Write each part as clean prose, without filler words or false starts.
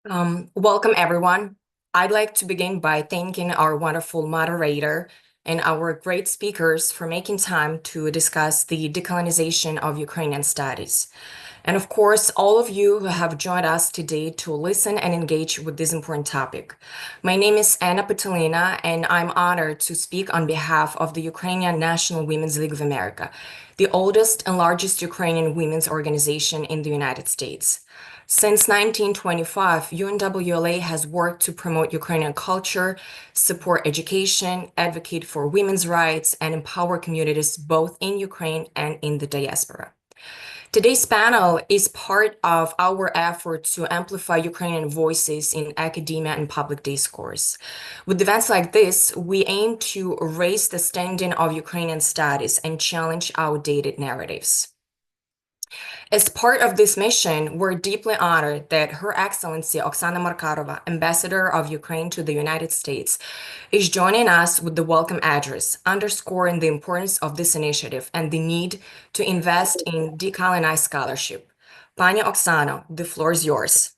Welcome, everyone. I'd like to begin by thanking our wonderful moderator and our great speakers for making time to discuss the decolonization of Ukrainian studies. And of course, all of you who have joined us today to listen and engage with this important topic. My name is Anna Petelina, and I'm honored to speak on behalf of the Ukrainian National Women's League of America, the oldest and largest Ukrainian women's organization in the United States. Since 1925, UNWLA has worked to promote Ukrainian culture, support education, advocate for women's rights, and empower communities both in Ukraine and in the diaspora. Today's panel is part of our effort to amplify Ukrainian voices in academia and public discourse. With events like this, we aim to raise the standing of Ukrainian studies and challenge outdated narratives. As part of this mission, we're deeply honored that Her Excellency Oksana Markarova, Ambassador of Ukraine to the United States, is joining us with the welcome address, underscoring the importance of this initiative and the need to invest in decolonized scholarship. Pani Oksano, the floor is yours.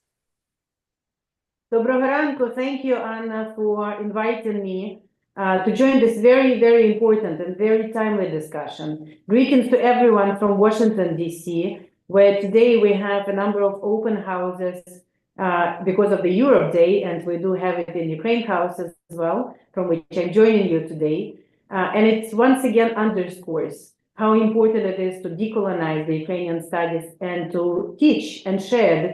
Доброго ранку. Thank you, Anna, for inviting me to join this very, very important and very timely discussion. Greetings to everyone from Washington, D.C., where today we have a number of open houses because of the Europe Day, and we do have it in Ukraine House as well, from which I'm joining you today. And it once again underscores how important it is to decolonize the Ukrainian studies and to teach and share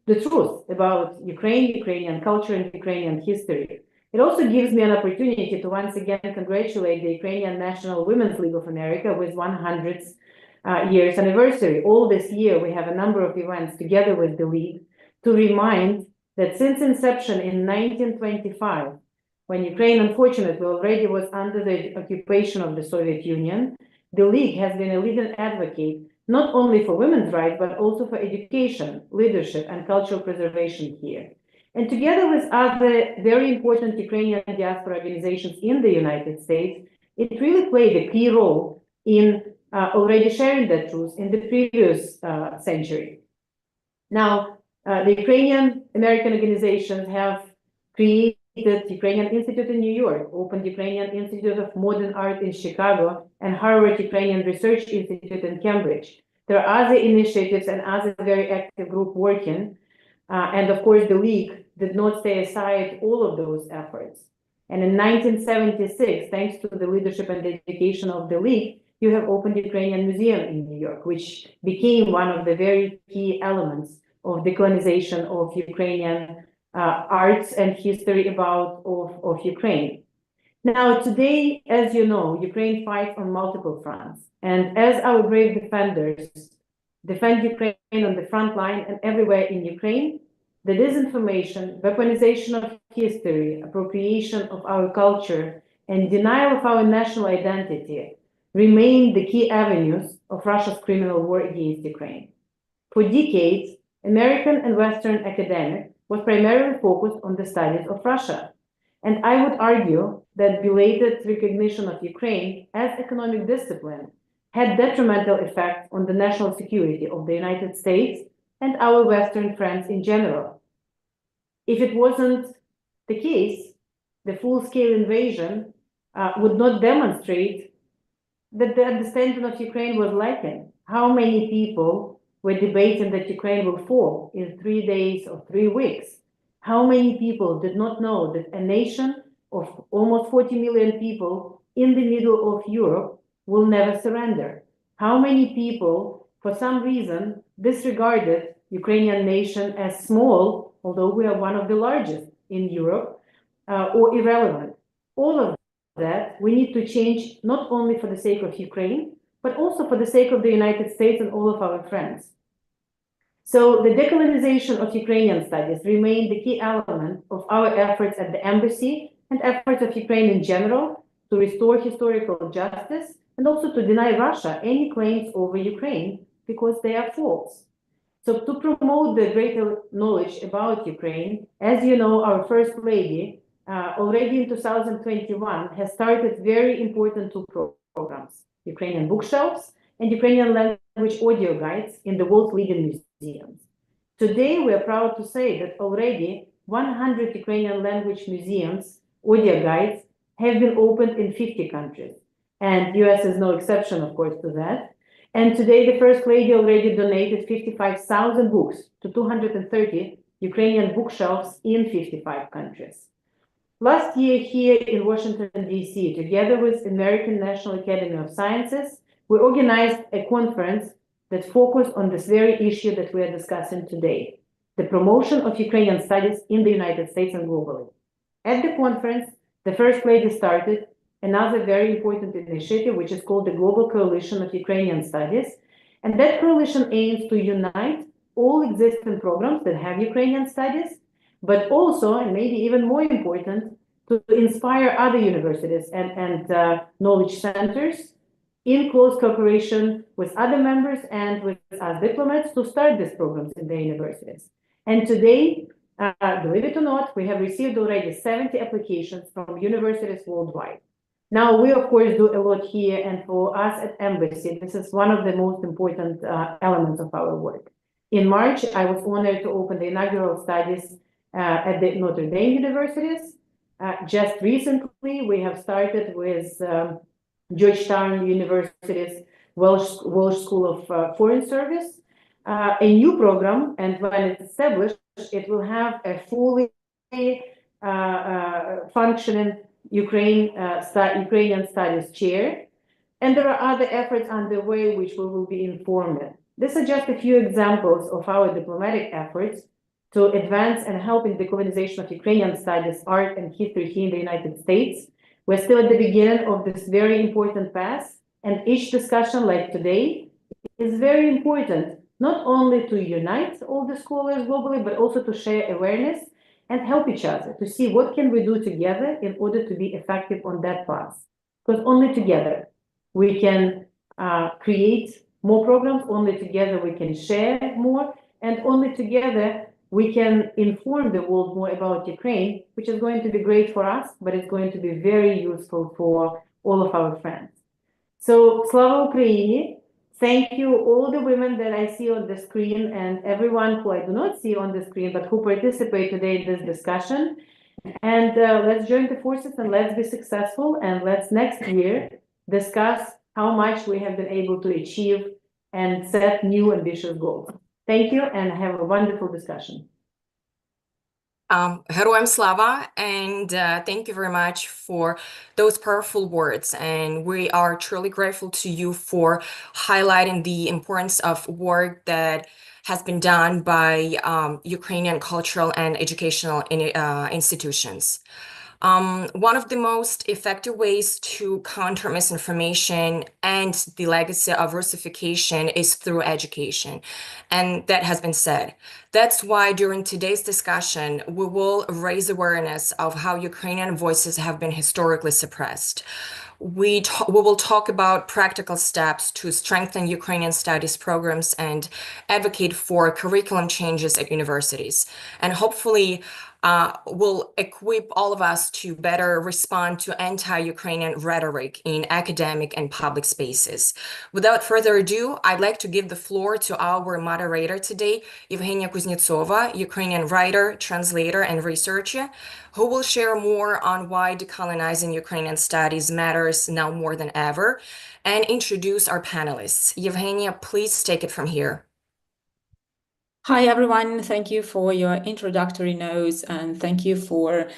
the truth about Ukraine, Ukrainian culture, and Ukrainian history. It also gives me an opportunity to once again congratulate the Ukrainian National Women's League of America with 100th year's anniversary. All this year, we have a number of events together with the League to remind that since inception in 1925, when Ukraine unfortunately already was under the occupation of the Soviet Union, the League has been a leading advocate not only for women's rights, but also for education, leadership, and cultural preservation here. And together with other very important Ukrainian diaspora organizations in the United States, it really played a key role in already sharing that truth in the previous century. Now, the Ukrainian American organizations have created Ukrainian Institute in New York, opened Ukrainian Institute of Modern Art in Chicago, and Harvard Ukrainian Research Institute in Cambridge. There are other initiatives and other very active group working. And of course, the League did not stay aside all of those efforts. And in 1976, thanks to the leadership and dedication of the League, you have opened the Ukrainian Museum in New York, which became one of the very key elements of decolonization of Ukrainian arts and history of Ukraine. Now, today, as you know, Ukraine fights on multiple fronts. And as our brave defenders defend Ukraine on the front line and everywhere in Ukraine, the disinformation, weaponization of history, appropriation of our culture, and denial of our national identity remain the key avenues of Russia's criminal war against Ukraine. For decades, American and Western academics was primarily focused on the studies of Russia. And I would argue that belated recognition of Ukraine as economic discipline had detrimental effects on the national security of the United States and our Western friends in general. If it wasn't the case, the full-scale invasion would not demonstrate that the understanding of Ukraine was lacking. How many people were debating that Ukraine will fall in 3 days or 3 weeks? How many people did not know that a nation of almost 40 million people in the middle of Europe will never surrender? How many people, for some reason, disregarded Ukrainian nation as small, although we are one of the largest in Europe, or irrelevant? All of that we need to change, not only for the sake of Ukraine, but also for the sake of the United States and all of our friends. So the decolonization of Ukrainian studies remained the key element of our efforts at the embassy and efforts of Ukraine in general to restore historical justice and also to deny Russia any claims over Ukraine because they are false. So to promote the greater knowledge about Ukraine, as you know, our First Lady already in 2021 has started very important two programs, Ukrainian bookshelves and Ukrainian language audio guides in the world's leading museums. Today, we are proud to say that already 100 Ukrainian language museums, audio guides, have been opened in 50 countries. And US is no exception, of course, to that. And today, the First Lady already donated 55,000 books to 230 Ukrainian bookshelves in 55 countries. Last year here in Washington, D.C., together with American National Academy of Sciences, we organized a conference that focused on this very issue that we are discussing today, the promotion of Ukrainian studies in the United States and globally. At the conference, the First Lady started another very important initiative, which is called the Global Coalition of Ukrainian Studies. And that coalition aims to unite all existing programs that have Ukrainian studies, but also, and maybe even more important, to inspire other universities and knowledge centers in close cooperation with other members and with us diplomats to start these programs in their universities. And today, believe it or not, we have received already 70 applications from universities worldwide. Now, we, of course, do a lot here, and for us at Embassy, this is one of the most important elements of our work. In March, I was honored to open the inaugural studies at the Notre Dame universities. Just recently, we have started with Georgetown University's Welsh School of Foreign Service, a new program, and when it's established, it will have a fully functioning Ukrainian Studies chair, and there are other efforts underway which we will be informing. These are just a few examples of our diplomatic efforts to advance and help in the decolonization of Ukrainian studies, art, and history here in the United States. We're still at the beginning of this very important path, and each discussion like today is very important, not only to unite all the scholars globally, but also to share awareness and help each other to see what can we do together in order to be effective on that path. Because only together we can create more programs, only together we can share more, and only together we can inform the world more about Ukraine, which is going to be great for us, but it's going to be very useful for all of our friends. So, Slava Ukraini! Thank you, all the women that I see on the screen and everyone who I do not see on the screen, but who participate today in this discussion. And let's join the forces and let's be successful. And let's next year discuss how much we have been able to achieve and set new ambitious goals. Thank you and have a wonderful discussion. Heroям Slava, and thank you very much for those powerful words. And we are truly grateful to you for highlighting the importance of work that has been done by Ukrainian cultural and educational institutions. One of the most effective ways to counter misinformation and the legacy of Russification is through education. And that has been said. That's why during today's discussion, we will raise awareness of how Ukrainian voices have been historically suppressed. We will talk about practical steps to strengthen Ukrainian studies programs and advocate for curriculum changes at universities. And hopefully, will equip all of us to better respond to anti-Ukrainian rhetoric in academic and public spaces. Without further ado, I'd like to give the floor to our moderator today, Evgenia Kuznetsova, Ukrainian writer, translator, and researcher, who will share more on why decolonizing Ukrainian studies matters now more than ever, and introduce our panelists. Evgenia, please take it from here. Hi, everyone. Thank you for your introductory notes, and thank you for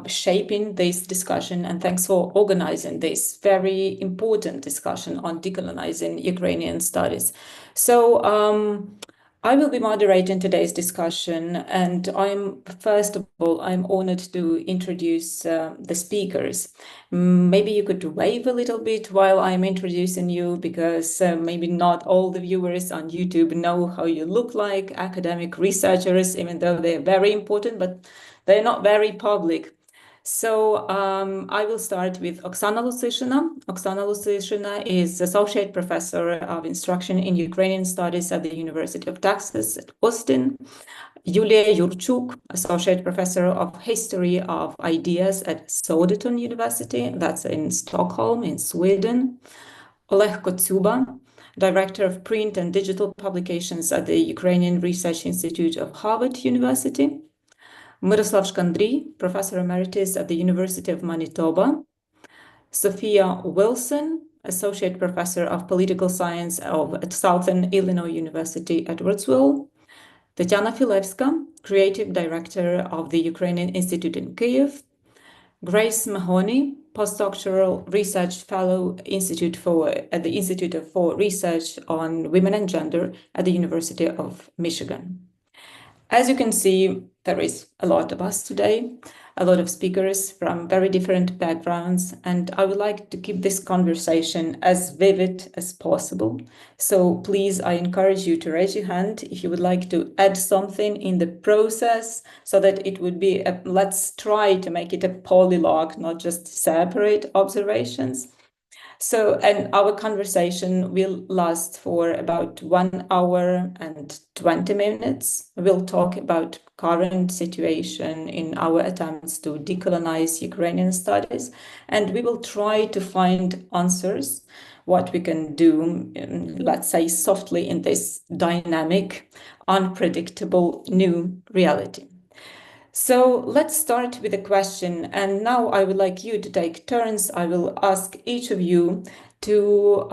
shaping this discussion, and thanks for organizing this very important discussion on decolonizing Ukrainian studies. So I will be moderating today's discussion, and first of all, I'm honored to introduce the speakers. Maybe you could wave a little bit while I'm introducing you, because maybe not all the viewers on YouTube know how you look like, academic researchers, even though they're very important, but they're not very public. So I will start with Oksana Lusishina. Oksana Lusishina is Associate Professor of Instruction in Ukrainian Studies at the University of Texas at Austin. Yulia Yurchuk, Associate Professor of History of Ideas at Södertörn University, that's in Stockholm, in Sweden. Oleg Kotsuba, Director of Print and Digital Publications at the Ukrainian Research Institute of Harvard University. Miroslav Shkandry, Professor Emeritus at the University of Manitoba. Sophia Wilson, Associate Professor of Political Science at Southern Illinois University at Edwardsville. Tatiana Filevska, Creative Director of the Ukrainian Institute in Kyiv. Grace Mahoney, Postdoctoral Research Fellow at the Institute for Research on Women and Gender at the University of Michigan. As you can see, there is a lot of us today, a lot of speakers from very different backgrounds, and I would like to keep this conversation as vivid as possible. So please, I encourage you to raise your hand if you would like to add something in the process, so that it would be, let's try to make it a polylogue, not just separate observations. So, and our conversation will last for about 1 hour and 20 minutes. We'll talk about current situation in our attempts to decolonize Ukrainian studies, and we will try to find answers, what we can do, let's say softly, in this dynamic, unpredictable new reality. So let's start with a question, and now I would like you to take turns. I will ask each of you to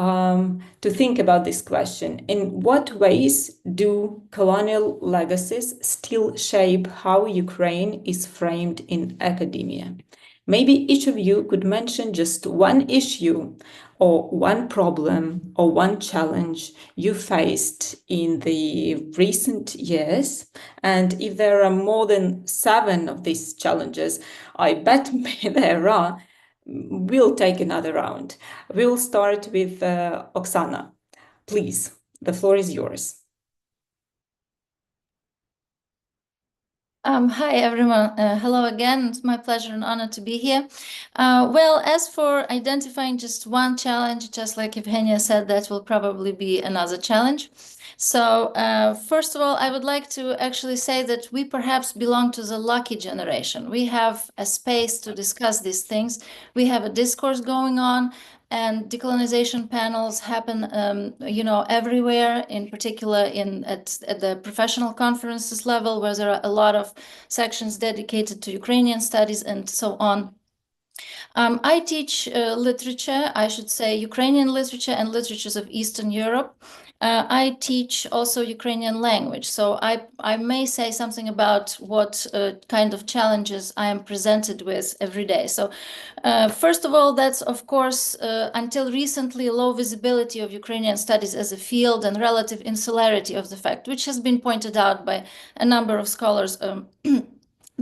think about this question. In what ways do colonial legacies still shape how Ukraine is framed in academia? Maybe each of you could mention just one issue or one problem or one challenge you faced in the recent years. And if there are more than 7 of these challenges, I bet there are, we'll take another round. We'll start with Oksana. Please, the floor is yours. Hi, everyone. Hello again. It's my pleasure and honor to be here. Well, as for identifying just one challenge, just like Evgenia said, that will probably be another challenge. So first of all, I would like to actually say that we perhaps belong to the lucky generation. We have a space to discuss these things. We have a discourse going on, and decolonization panels happen, everywhere, in particular at the professional conferences level, where there are a lot of sections dedicated to Ukrainian studies and so on. I teach literature, I should say Ukrainian literature and literatures of Eastern Europe. I teach also Ukrainian language, so I may say something about what kind of challenges I am presented with every day. So first of all, that's of course, until recently, low visibility of Ukrainian studies as a field and relative insularity of the fact, which has been pointed out by a number of scholars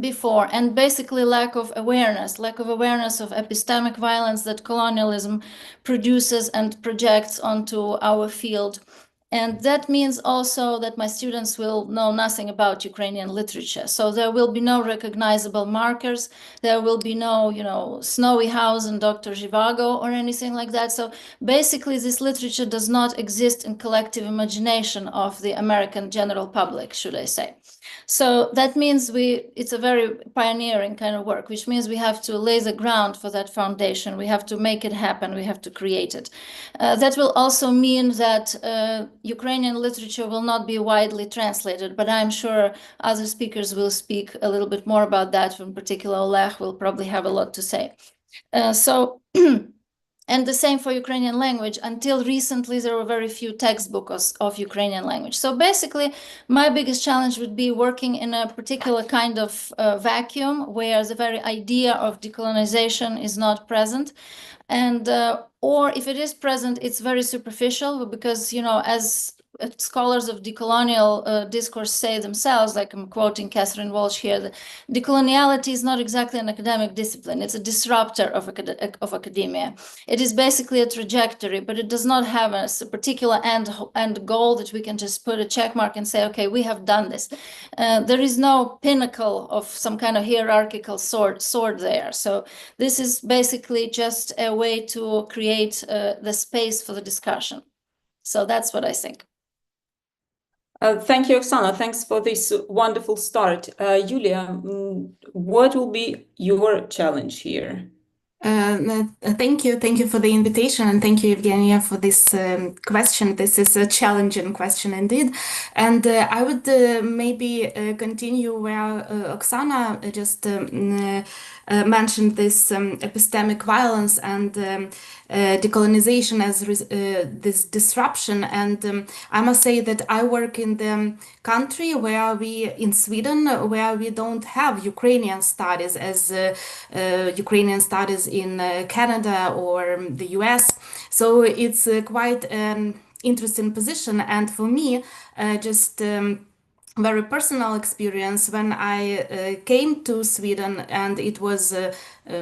before, and basically lack of awareness of epistemic violence that colonialism produces and projects onto our field. And that means also that my students will know nothing about Ukrainian literature. So there will be no recognizable markers. There will be no, Snowy House and Dr. Zhivago or anything like that. So basically, this literature does not exist in collective imagination of the American general public, should I say. So that means it's a very pioneering kind of work, which means we have to lay the ground for that foundation. We have to make it happen. We have to create it. That will also mean that Ukrainian literature will not be widely translated, but I'm sure other speakers will speak a little bit more about that. In particular, Oleg will probably have a lot to say. And the same for Ukrainian language. Until recently, there were very few textbooks of Ukrainian language. So basically, my biggest challenge would be working in a particular kind of vacuum where the very idea of decolonization is not present. And or if it is present, it's very superficial, because, as scholars of decolonial discourse say themselves, like I'm quoting Catherine Walsh here, that decoloniality is not exactly an academic discipline. It's a disruptor of academia. It is basically a trajectory, but it does not have a particular end goal that we can just put a check mark and say, okay, we have done this. There is no pinnacle of some kind of hierarchical sword there. So this is basically just a way to create the space for the discussion. So that's what I think. Thank you, Oksana. Thanks for this wonderful start. Yulia, what will be your challenge here? Thank you. Thank you for the invitation, and thank you, Evgenia, for this question. This is a challenging question indeed. And I would maybe continue where Oksana just mentioned this epistemic violence and decolonization as this disruption. And I must say that I work in the country in Sweden, where we don't have Ukrainian studies as Ukrainian studies in Canada or the US. So it's quite an interesting position. And for me, just very personal experience when I came to Sweden, and it was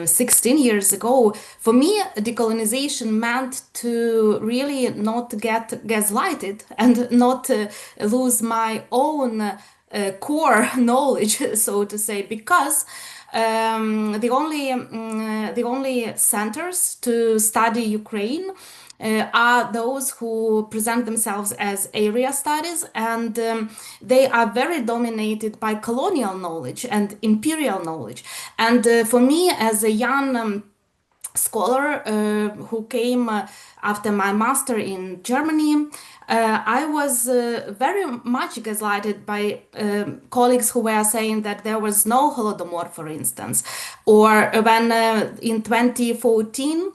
16 years ago. For me, decolonization meant to really not get gaslighted and not lose my own core knowledge, so to say, because the only centers to study Ukraine are those who present themselves as area studies, and they are very dominated by colonial knowledge and imperial knowledge. And for me, as a young scholar who came after my master in Germany, I was very much gaslighted by colleagues who were saying that there was no Holodomor, for instance. Or when in 2014,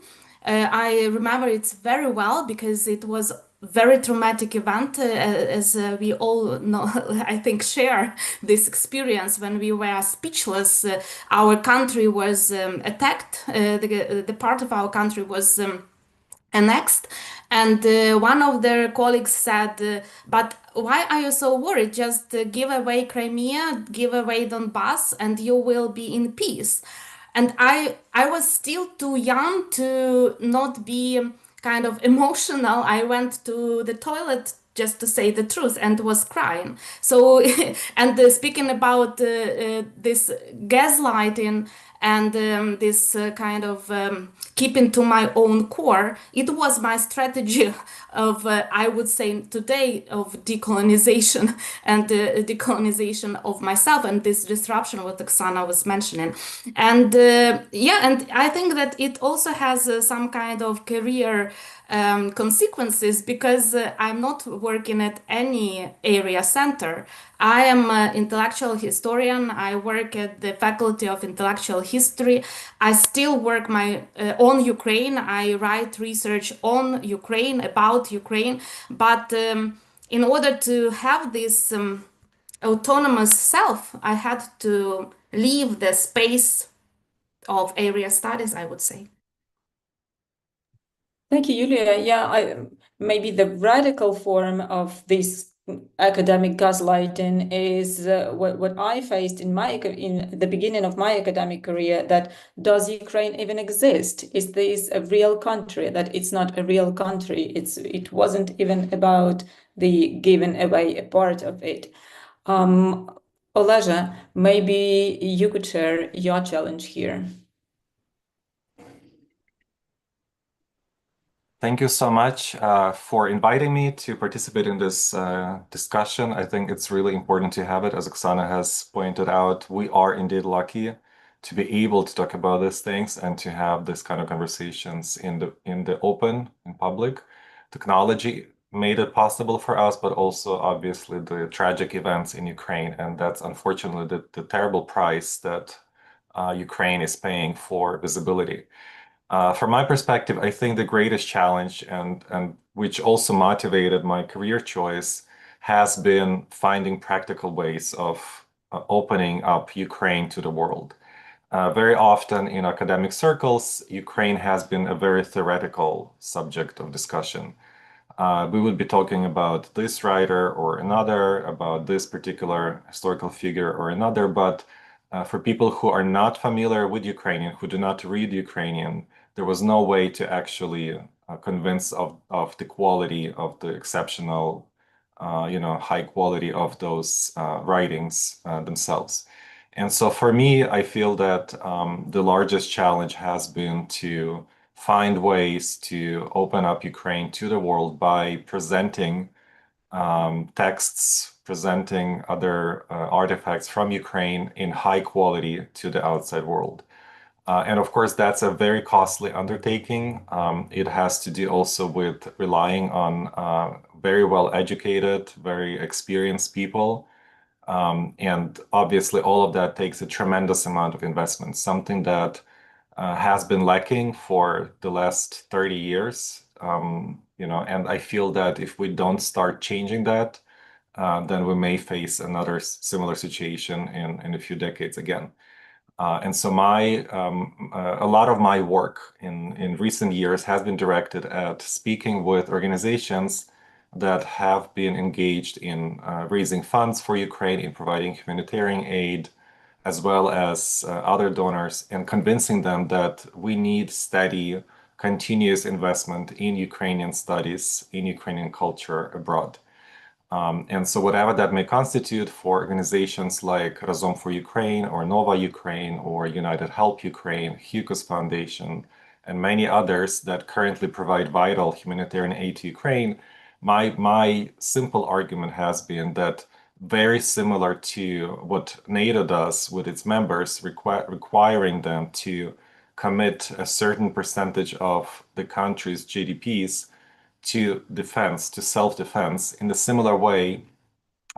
I remember it very well because it was very traumatic event, as we all know, I think, share this experience when we were speechless. Our country was attacked. The part of our country was annexed, and one of their colleagues said, "But why are you so worried? Just give away Crimea, give away Donbass, and you will be in peace." And I was still too young to not be kind of emotional. I went to the toilet just to say the truth and was crying. So, and speaking about this gaslighting and this kind of keeping to my own core, it was my strategy of, I would say today, of decolonization and decolonization of myself and this disruption what Oksana was mentioning. And yeah, and I think that it also has some kind of career consequences, because I'm not working at any area center. I am an intellectual historian. I work at the Faculty of Intellectual History. I still work on Ukraine. I write research on Ukraine, about Ukraine. But in order to have this autonomous self, I had to leave the space of area studies, I would say. Thank you, Yulia. Yeah, maybe the radical form of this academic gaslighting is what I faced in the beginning of my academic career. That does Ukraine even exist? Is this a real country? That it's not a real country. It wasn't even about the giving away a part of it. Olesia, maybe you could share your challenge here. Thank you so much for inviting me to participate in this discussion. I think it's really important to have it. As Oksana has pointed out, we are indeed lucky to be able to talk about these things and to have this kind of conversations in the open, in public. Technology made it possible for us, but also obviously the tragic events in Ukraine. And that's unfortunately the terrible price that Ukraine is paying for visibility. From my perspective, I think the greatest challenge and which also motivated my career choice has been finding practical ways of opening up Ukraine to the world. Very often in academic circles, Ukraine has been a very theoretical subject of discussion. We would be talking about this writer or another, about this particular historical figure or another, but for people who are not familiar with Ukrainian, who do not read Ukrainian, there was no way to actually convince of the quality of the exceptional, high quality of those writings themselves. And so for me, I feel that the largest challenge has been to find ways to open up Ukraine to the world by presenting texts, presenting other artifacts from Ukraine in high quality to the outside world. And of course, that's a very costly undertaking. It has to do also with relying on very well-educated, very experienced people. And obviously, all of that takes a tremendous amount of investment, something that has been lacking for the last 30 years. And I feel that if we don't start changing that, then we may face another similar situation in a few decades again. And so a lot of my work in recent years has been directed at speaking with organizations that have been engaged in raising funds for Ukraine, in providing humanitarian aid, as well as other donors, and convincing them that we need steady, continuous investment in Ukrainian studies, in Ukrainian culture abroad. And so whatever that may constitute for organizations like Razom for Ukraine or Nova Ukraine or United Help Ukraine, Hugos Foundation, and many others that currently provide vital humanitarian aid to Ukraine, my simple argument has been that very similar to what NATO does with its members, requiring them to commit a certain percentage of the country's GDPs to defense, to self-defense. In a similar way,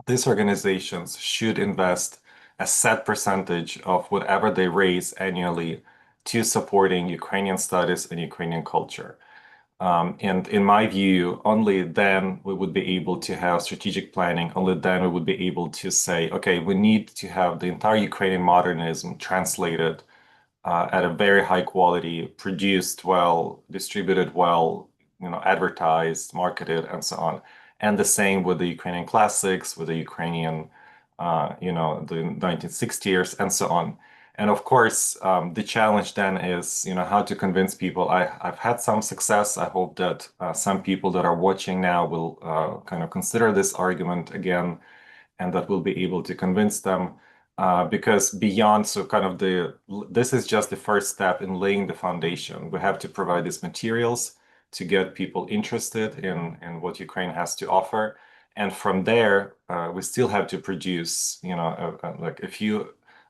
these organizations should invest a set percentage of whatever they raise annually to supporting Ukrainian studies and Ukrainian culture. And in my view, only then we would be able to have strategic planning. Only then we would be able to say, okay, we need to have the entire Ukrainian modernism translated at a very high quality, produced well, distributed well, advertised, marketed, and so on. And the same with the Ukrainian classics, with the Ukrainian, the 1960s, and so on. And of course, the challenge then is, how to convince people. I've had some success. I hope that some people that are watching now will kind of consider this argument again, and that we'll be able to convince them. Because beyond, so kind of this is just the first step in laying the foundation. We have to provide these materials to get people interested in what Ukraine has to offer. And from there, we still have to produce, like a few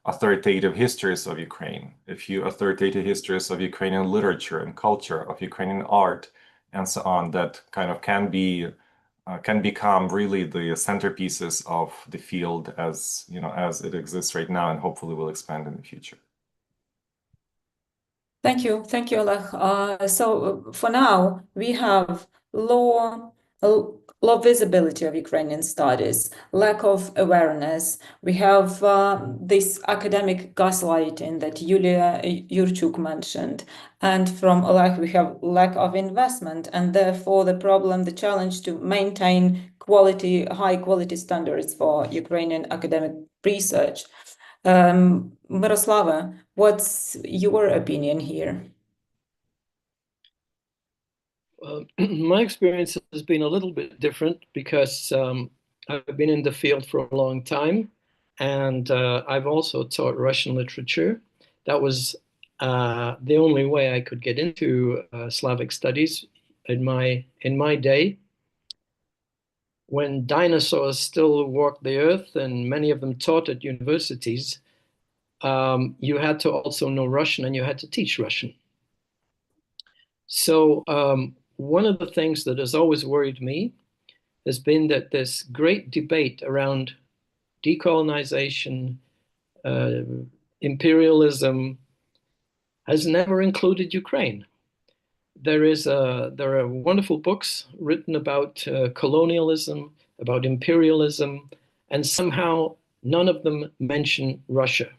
authoritative histories of Ukraine, a few authoritative histories of Ukrainian literature and culture, of Ukrainian art, and so on, that kind of can become really the centerpieces of the field as it exists right now, and hopefully will expand in the future. Thank you, Oleg. So for now, we have low visibility of Ukrainian studies, lack of awareness. We have this academic gaslighting that Yulia Yurchuk mentioned. And from Oleg, we have lack of investment, and therefore the challenge to maintain high quality standards for Ukrainian academic research. Miroslava, what's your opinion here? My experience has been a little bit different because I've been in the field for a long time, and I've also taught Russian literature. That was the only way I could get into Slavic studies in my day. When dinosaurs still walked the earth and many of them taught at universities, you had to also know Russian and you had to teach Russian. So one of the things that has always worried me has been that this great debate around decolonization, imperialism, has never included Ukraine. There are wonderful books written about colonialism, about imperialism, and somehow none of them mention Russia.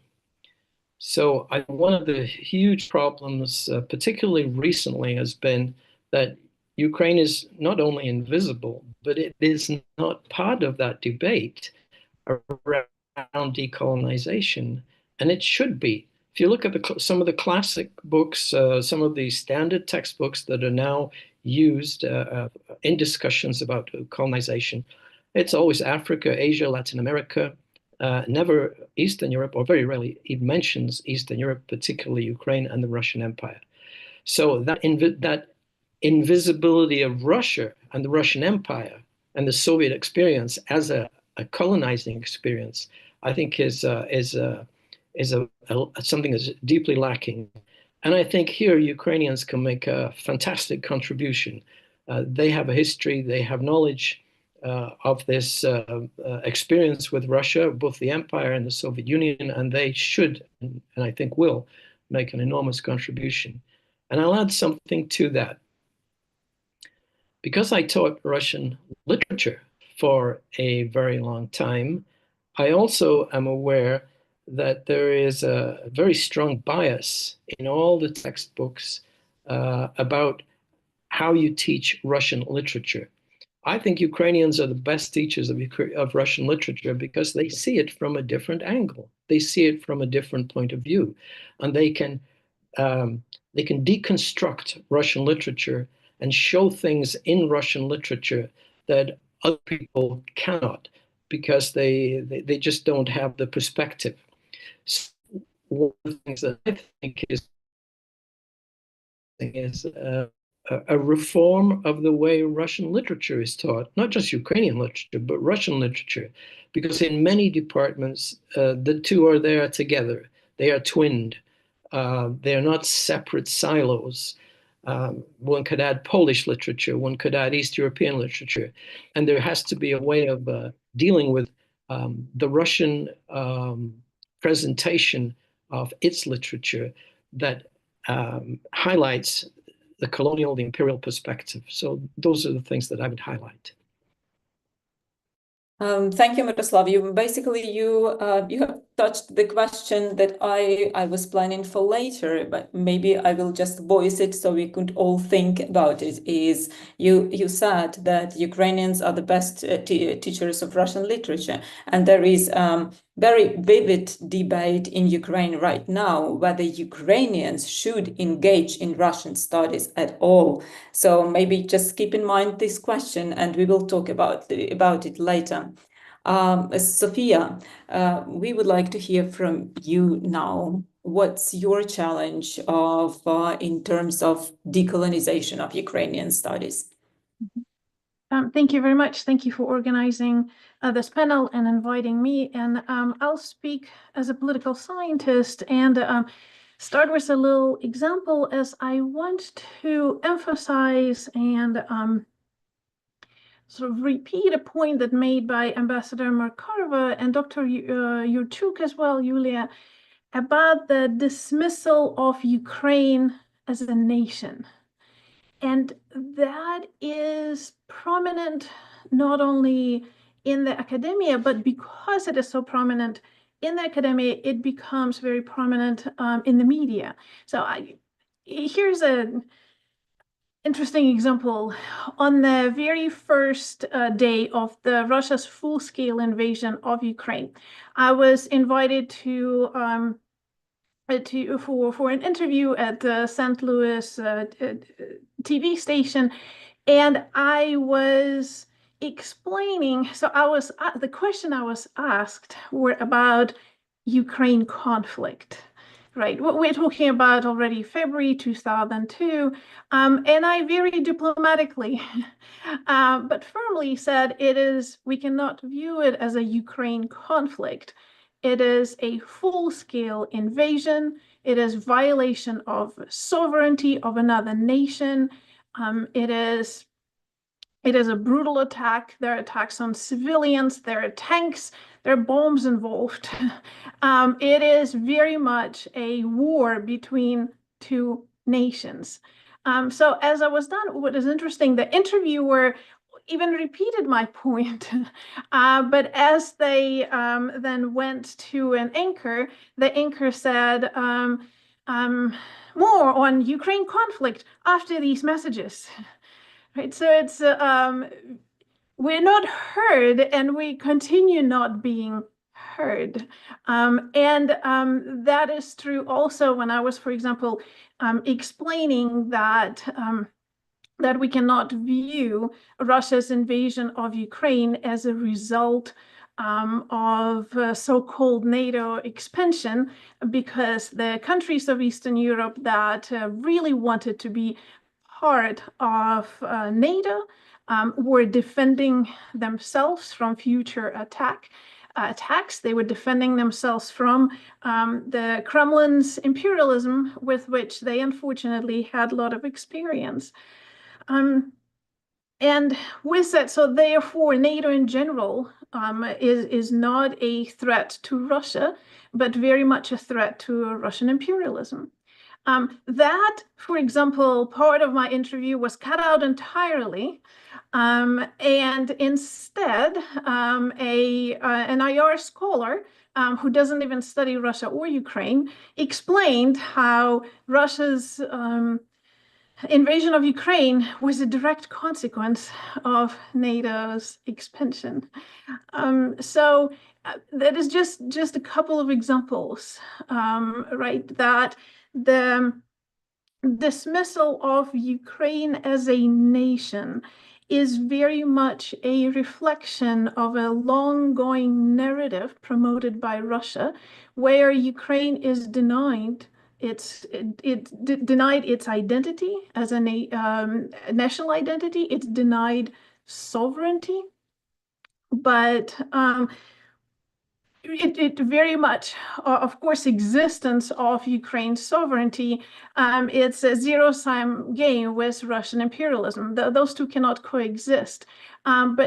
So one of the huge problems, particularly recently, has been that Ukraine is not only invisible, but it is not part of that debate around decolonization, and it should be. If you look at some of the classic books, some of the standard textbooks that are now used in discussions about colonization, it's always Africa, Asia, Latin America, never Eastern Europe, or very rarely it mentions Eastern Europe, particularly Ukraine and the Russian Empire. So that invisibility of Russia and the Russian Empire and the Soviet experience as a colonizing experience, I think is something that's deeply lacking. And I think here Ukrainians can make a fantastic contribution. They have a history, they have knowledge of this experience with Russia, both the empire and the Soviet Union, and they should, and I think will, make an enormous contribution. And I'll add something to that. Because I taught Russian literature for a very long time, I also am aware that there is a very strong bias in all the textbooks about how you teach Russian literature. I think Ukrainians are the best teachers of Russian literature because they see it from a different angle. They see it from a different point of view, and they can deconstruct Russian literature and show things in Russian literature that other people cannot because they just don't have the perspective. So one of the things that I think is a reform of the way Russian literature is taught, not just Ukrainian literature, but Russian literature, because in many departments, the two are there together. They are twinned. They are not separate silos. One could add Polish literature, one could add East European literature, and there has to be a way of dealing with the Russian presentation of its literature that highlights the colonial, the imperial perspective. So those are the things that I would highlight. Thank you, Miroslav. You have touched the question that I was planning for later, but maybe I will just voice it so we could all think about it. Is you said that Ukrainians are the best teachers of Russian literature, and there is very vivid debate in Ukraine right now whether Ukrainians should engage in Russian studies at all. So maybe just keep in mind this question, and we will talk about it later. Sophia, we would like to hear from you now. What's your challenge in terms of decolonization of Ukrainian studies? Thank you very much. Thank you for organizing this panel and inviting me. And I'll speak as a political scientist and start with a little example, as I want to emphasize and sort of repeat a point that made by Ambassador Markarova and Dr. Yurchuk as well, Yulia, about the dismissal of Ukraine as a nation. And that is prominent not only in the academia, but because it is so prominent in the academia, it becomes very prominent in the media. So here's an interesting example. On the very first day of Russia's full-scale invasion of Ukraine, I was invited for an interview at the St. Louis TV station, and I was explaining. So the question I was asked were about Ukraine conflict. Right, what we're talking about already February 2002, and I very diplomatically, but firmly said we cannot view it as a Ukraine conflict. It is a full-scale invasion. It is violation of sovereignty of another nation. It is a brutal attack. There are attacks on civilians. There are tanks. There are bombs involved. It is very much a war between two nations. So as I was done, what is interesting, the interviewer even repeated my point, but as they then went to an anchor, the anchor said, more on Ukraine conflict after these messages. Right, so it's we're not heard, and we continue not being heard, and that is true also when I was, for example, explaining that that we cannot view Russia's invasion of Ukraine as a result of so-called NATO expansion, because the countries of Eastern Europe that really wanted to be part of NATO were defending themselves from future attack. attacks. They were defending themselves from the Kremlin's imperialism, with which they unfortunately had a lot of experience. And with that, so therefore, NATO in general is not a threat to Russia, but very much a threat to Russian imperialism. That, for example, part of my interview was cut out entirely, and instead, an IR scholar who doesn't even study Russia or Ukraine explained how Russia's invasion of Ukraine was a direct consequence of NATO's expansion. So that is just a couple of examples, right? That the dismissal of Ukraine as a nation is very much a reflection of a long-going narrative promoted by Russia, where Ukraine is denied its identity as a national identity. It's denied sovereignty, but it very much, of course, existence of Ukraine's sovereignty. It's a zero-sum game with Russian imperialism. Those two cannot coexist. And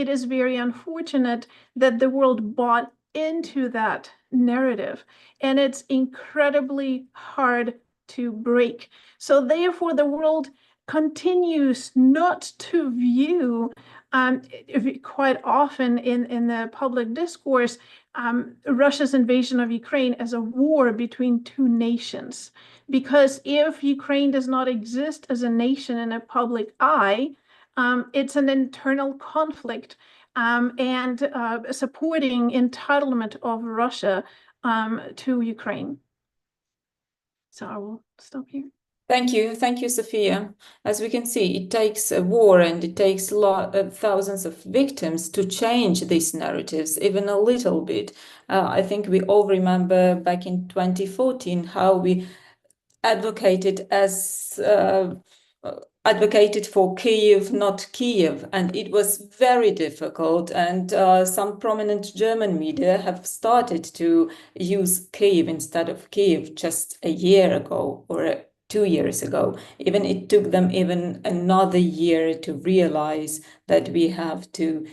it is very unfortunate that the world bought into that narrative, and it's incredibly hard to break. So therefore, the world continues not to view quite often in the public discourse Russia's invasion of Ukraine as a war between two nations. Because if Ukraine does not exist as a nation in a public eye, it's an internal conflict and supporting entitlement of Russia to Ukraine. So I will stop here. Thank you, Sophia. As we can see, it takes a war and it takes thousands of victims to change these narratives, even a little bit. I think we all remember back in 2014 how we advocated for Kyiv, not Kiev, and it was very difficult. And some prominent German media have started to use Kyiv instead of Kiev just a year ago or 2 years ago. Even it took them even another year to realize that we have to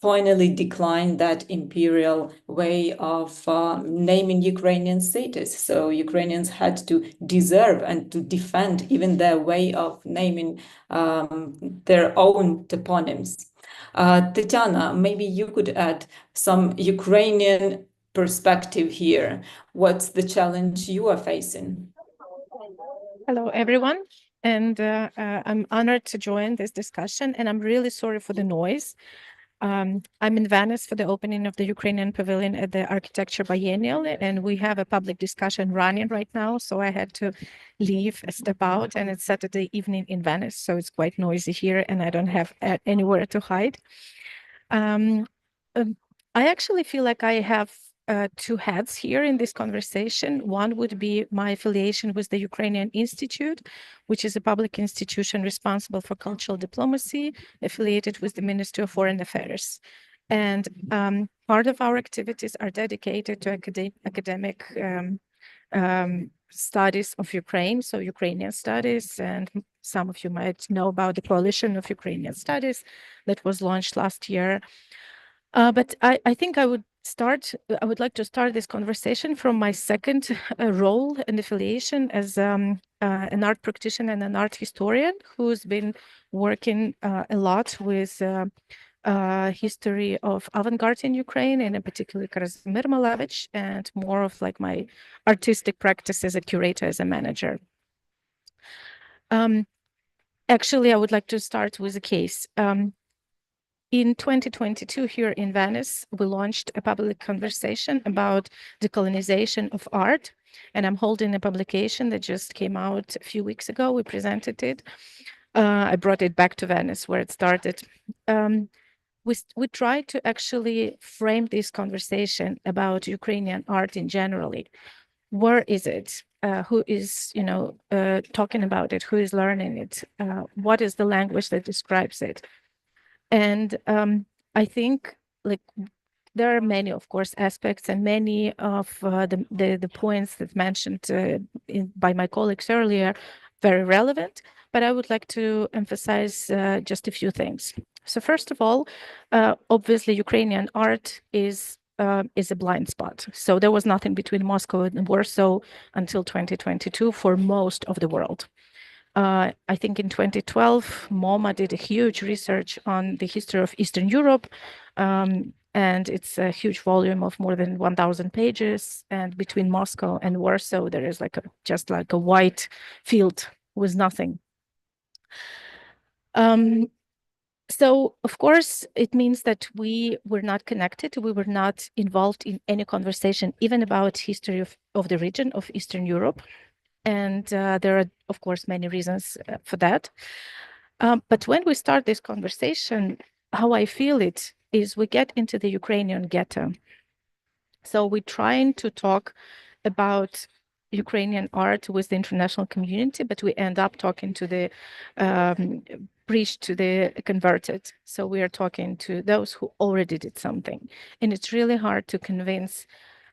finally decline that imperial way of naming Ukrainian status. So Ukrainians had to deserve and to defend even their way of naming their own toponyms. Tatiana, maybe you could add some Ukrainian perspective here. What's the challenge you are facing? Hello, everyone. And I'm honored to join this discussion, and I'm really sorry for the noise. I'm in Venice for the opening of the Ukrainian Pavilion at the Architecture Biennial, and we have a public discussion running right now, so I had to leave, step out, and it's Saturday evening in Venice, so it's quite noisy here, and I don't have anywhere to hide. I actually feel like I have two hats here in this conversation. One would be my affiliation with the Ukrainian Institute, which is a public institution responsible for cultural diplomacy, affiliated with the Ministry of Foreign Affairs. And part of our activities are dedicated to academic studies of Ukraine, so Ukrainian studies, and some of you might know about the Coalition of Ukrainian Studies that was launched last year. But I think I would like to start this conversation from my second role and affiliation as an art practitioner and an art historian who's been working a lot with history of avant-garde in Ukraine, and in particular Kazimir Malevich, and more of like my artistic practice as a curator, as a manager. Actually, I would like to start with a case. In 2022, here in Venice, we launched a public conversation about decolonization of art, and I'm holding a publication that just came out a few weeks ago. We presented it. I brought it back to Venice, where it started. We tried to actually frame this conversation about Ukrainian art in generally. Where is it? Who is, talking about it? Who is learning it? What is the language that describes it? And I think, like, there are many, of course, aspects and many of the points that mentioned by my colleagues earlier, very relevant, but I would like to emphasize just a few things. So first of all, obviously Ukrainian art is a blind spot. So there was nothing between Moscow and Warsaw until 2022 for most of the world. I think in 2012, MoMA did a huge research on the history of Eastern Europe, and it's a huge volume of more than 1,000 pages. And between Moscow and Warsaw, there is just like a white field with nothing. So, of course, it means that we were not connected. We were not involved in any conversation, even about history of the region of Eastern Europe. And there are, of course, many reasons for that. But when we start this conversation, how I feel it is we get into the Ukrainian ghetto. So we're trying to talk about Ukrainian art with the international community, but we end up talking to the preached to the converted. So we are talking to those who already did something. And it's really hard to convince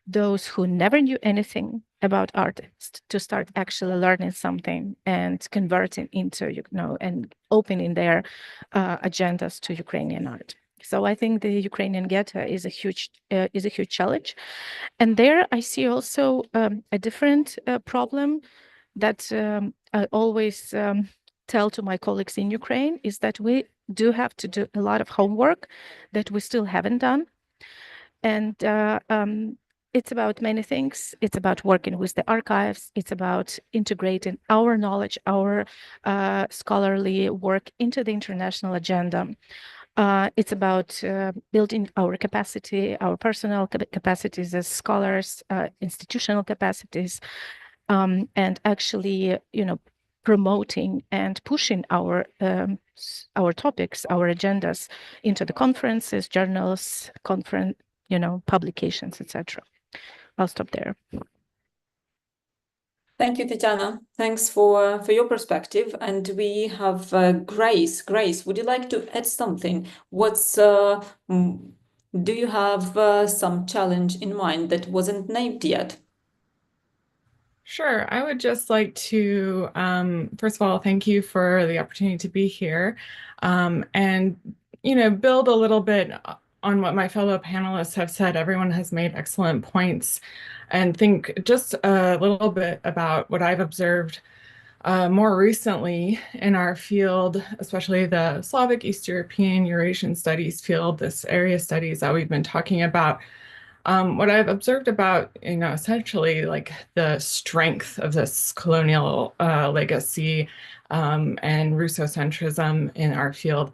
those who never knew anything about artists to start actually learning something and converting into, and opening their agendas to Ukrainian art. So I think the Ukrainian ghetto is a huge challenge. And there I see also a different problem that I always tell to my colleagues in Ukraine is that we do have to do a lot of homework that we still haven't done. And it's about many things. It's about working with the archives. It's about integrating our knowledge, our scholarly work into the international agenda. It's about building our capacity, our personal capacities as scholars, institutional capacities, and actually, promoting and pushing our topics, our agendas into the conferences, journals, publications, etc. I'll stop there. Thank you, Tatiana. Thanks for your perspective. And we have Grace. Grace, would you like to add something? Do you have some challenge in mind that wasn't named yet? Sure. I would just like to, first of all, thank you for the opportunity to be here, and, build a little bit on what my fellow panelists have said. Everyone has made excellent points, and think just a little bit about what I've observed more recently in our field, especially the Slavic, East European, Eurasian studies field, this area studies that we've been talking about. What I've observed about, essentially like the strength of this colonial legacy and Russocentrism in our field,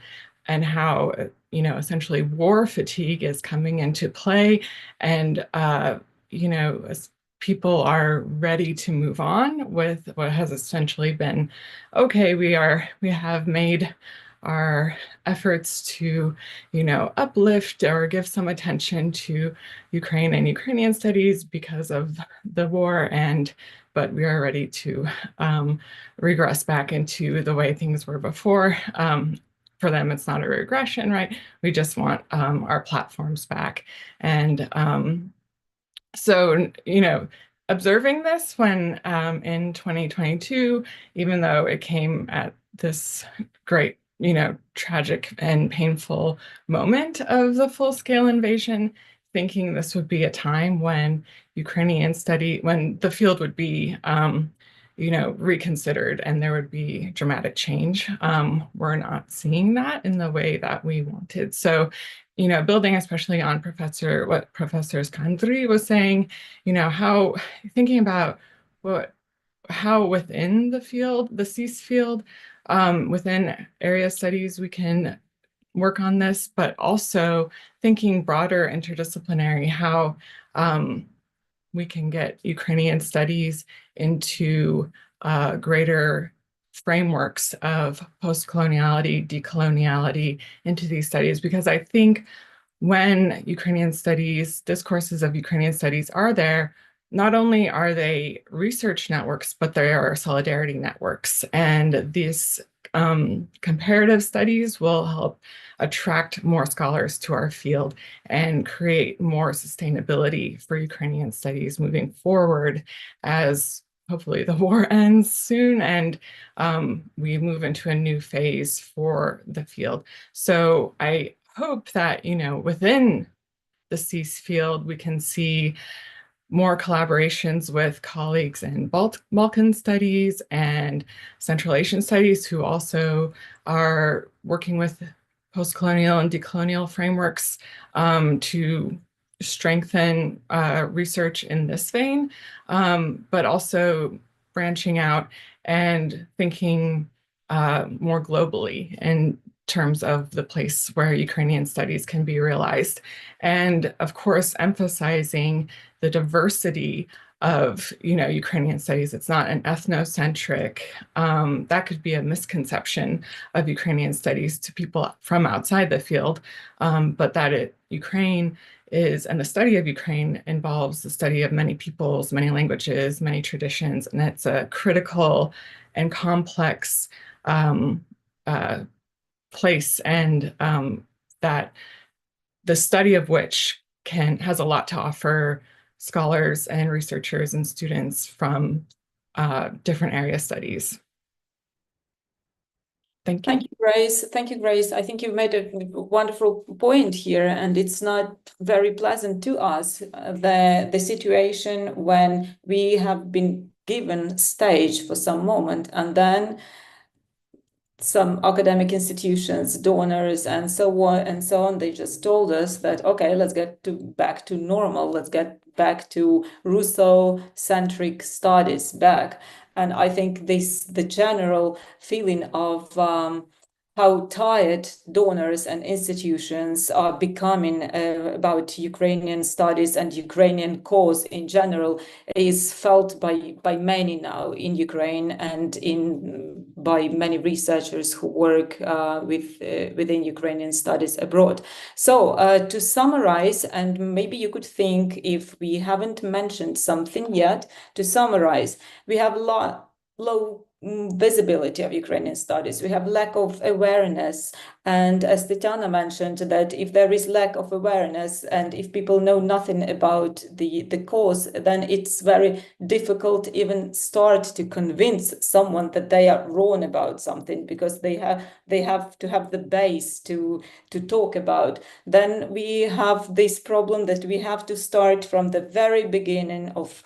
and how, essentially war fatigue is coming into play, and, as people are ready to move on with what has essentially been, okay, we have made our efforts to, uplift or give some attention to Ukraine and Ukrainian studies because of the war, but we are ready to regress back into the way things were before. For them, it's not a regression, right? We just want our platforms back. And so, observing this when in 2022, even though it came at this great, tragic and painful moment of the full-scale invasion, thinking this would be a time when when the field would be, reconsidered and there would be dramatic change. We're not seeing that in the way that we wanted. So, building especially on what Professor Skandri was saying, how thinking about how within the field, the CEAS field, within area studies, we can work on this, but also thinking broader interdisciplinary, how we can get Ukrainian studies into greater frameworks of post-coloniality, decoloniality into these studies, because I think when Ukrainian studies, discourses of Ukrainian studies are there, not only are they research networks, but they are solidarity networks. And this comparative studies will help attract more scholars to our field and create more sustainability for Ukrainian studies moving forward as hopefully the war ends soon and we move into a new phase for the field. So I hope that, within the CEAS field, we can see more collaborations with colleagues in Balkan studies and Central Asian studies who also are working with post-colonial and decolonial frameworks to strengthen research in this vein, but also branching out and thinking more globally in terms of the place where Ukrainian studies can be realized. And of course, emphasizing the diversity of, Ukrainian studies. It's not an ethnocentric, that could be a misconception of Ukrainian studies to people from outside the field, but that Ukraine is, and the study of Ukraine involves the study of many peoples, many languages, many traditions, and it's a critical and complex place, and that the study of which has a lot to offer scholars and researchers and students from different area studies. Thank you. Thank you, Grace. Thank you, Grace. I think you've made a wonderful point here, and it's not very pleasant to us, the situation when we have been given stage for some moment, and then some academic institutions, donors, and so on, they just told us that, okay, let's get back to normal. Let's get back to Russo-centric studies back. And I think the general feeling of how tired donors and institutions are becoming about Ukrainian studies and Ukrainian cause in general is felt by many now in Ukraine and by many researchers who work within Ukrainian studies abroad. So to summarize, and maybe you could think if we haven't mentioned something yet, to summarize, we have low visibility of Ukrainian studies. We have lack of awareness. And as Tatiana mentioned, that if there is lack of awareness and if people know nothing about the cause, then it's very difficult even start to convince someone that they are wrong about something, because they have to have the base to talk about. Then we have this problem that we have to start from the very beginning of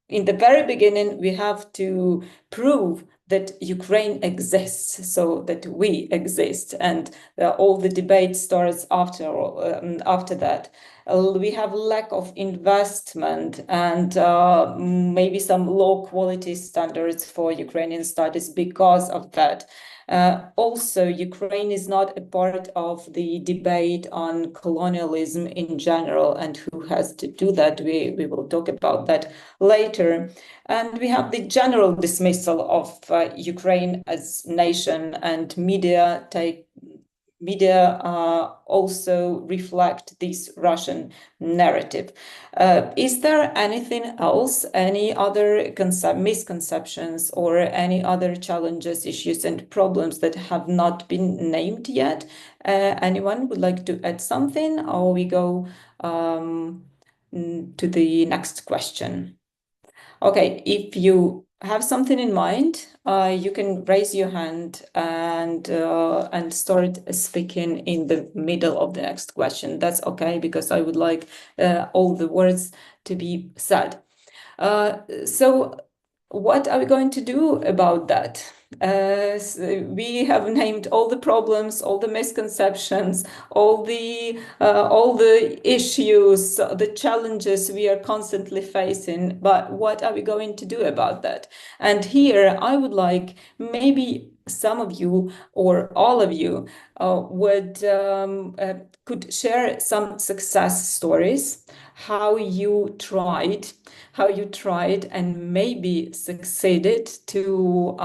in the very beginning, we have to prove that Ukraine exists, so that we exist, and all the debate starts after that. We have lack of investment and maybe some low quality standards for Ukrainian studies because of that. Also, Ukraine is not a part of the debate on colonialism in general, and who has to do that. We will talk about that later. And we have the general dismissal of Ukraine as nation, and media also reflect this Russian narrative. Is there anything else, any other misconceptions or any other challenges, issues and problems that have not been named yet? Anyone would like to add something, or we go to the next question? Okay, if you have something in mind, you can raise your hand and start speaking in the middle of the next question. That's okay, because I would like all the words to be said. So what are we going to do about that? We have named all the problems, all the misconceptions, all the issues, the challenges we are constantly facing. But what are we going to do about that? And here I would like maybe some of you or all of you could share some success stories, how you tried and maybe succeeded to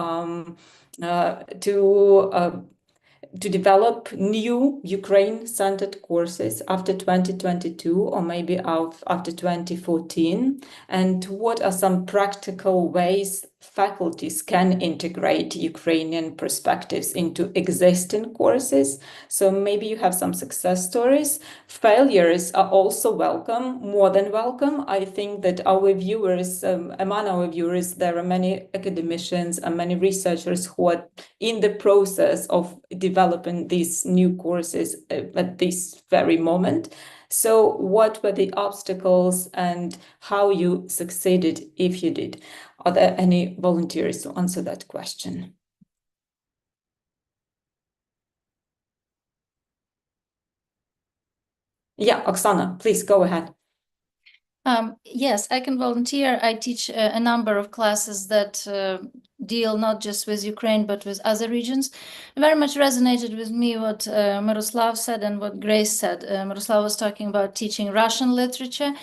develop new Ukraine-centered courses after 2022 or maybe after 2014, and what are some practical ways faculties can integrate Ukrainian perspectives into existing courses. So maybe you have some success stories. Failures are also welcome, more than welcome. I think that our viewers, among our viewers, there are many academicians and many researchers who are in the process of developing these new courses at this very moment. So what were the obstacles and how you succeeded if you did? Are there any volunteers to answer that question? Yeah, Oksana, please go ahead. Yes, I can volunteer. I teach a number of classes that deal not just with Ukraine, but with other regions. Very much resonated with me what Miroslav said and what Grace said. Miroslav was talking about teaching Russian literature,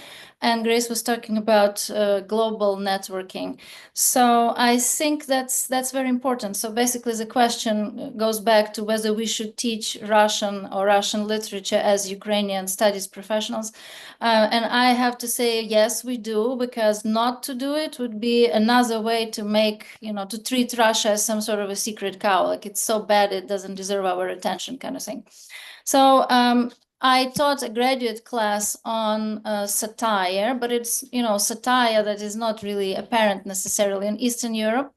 and Grace was talking about global networking. So I think that's very important. So basically the question goes back to whether we should teach Russian or Russian literature as Ukrainian studies professionals. And I have to say, yes, we do, because not to do it would be another way to make, to treat Russia as some sort of a secret cow, like it's so bad it doesn't deserve our attention kind of thing. So I taught a graduate class on satire, but it's, satire that is not really apparent necessarily in Eastern Europe.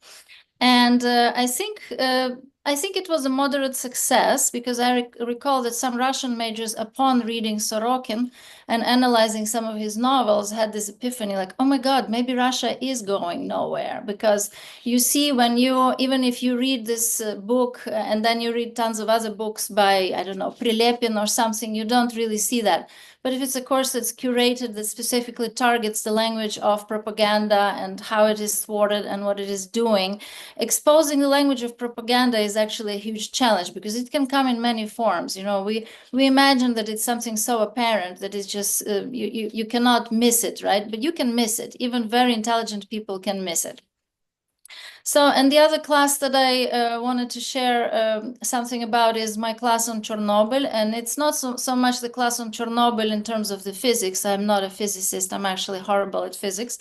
And I think it was a moderate success, because I recall that some Russian majors, upon reading Sorokin and analyzing some of his novels, had this epiphany, like, oh my God, maybe Russia is going nowhere. Because you see, even if you read this book and then you read tons of other books by, I don't know, Prilepin or something, you don't really see that. But if it's a course that's curated, that specifically targets the language of propaganda and how it is thwarted and what it is doing, exposing the language of propaganda is actually a huge challenge, because it can come in many forms. We imagine that it's something so apparent that it's just, you cannot miss it, right? But you can miss it. Even very intelligent people can miss it. So, and the other class that I wanted to share something about is my class on Chernobyl. And it's not so much the class on Chernobyl in terms of the physics. I'm not a physicist. I'm actually horrible at physics.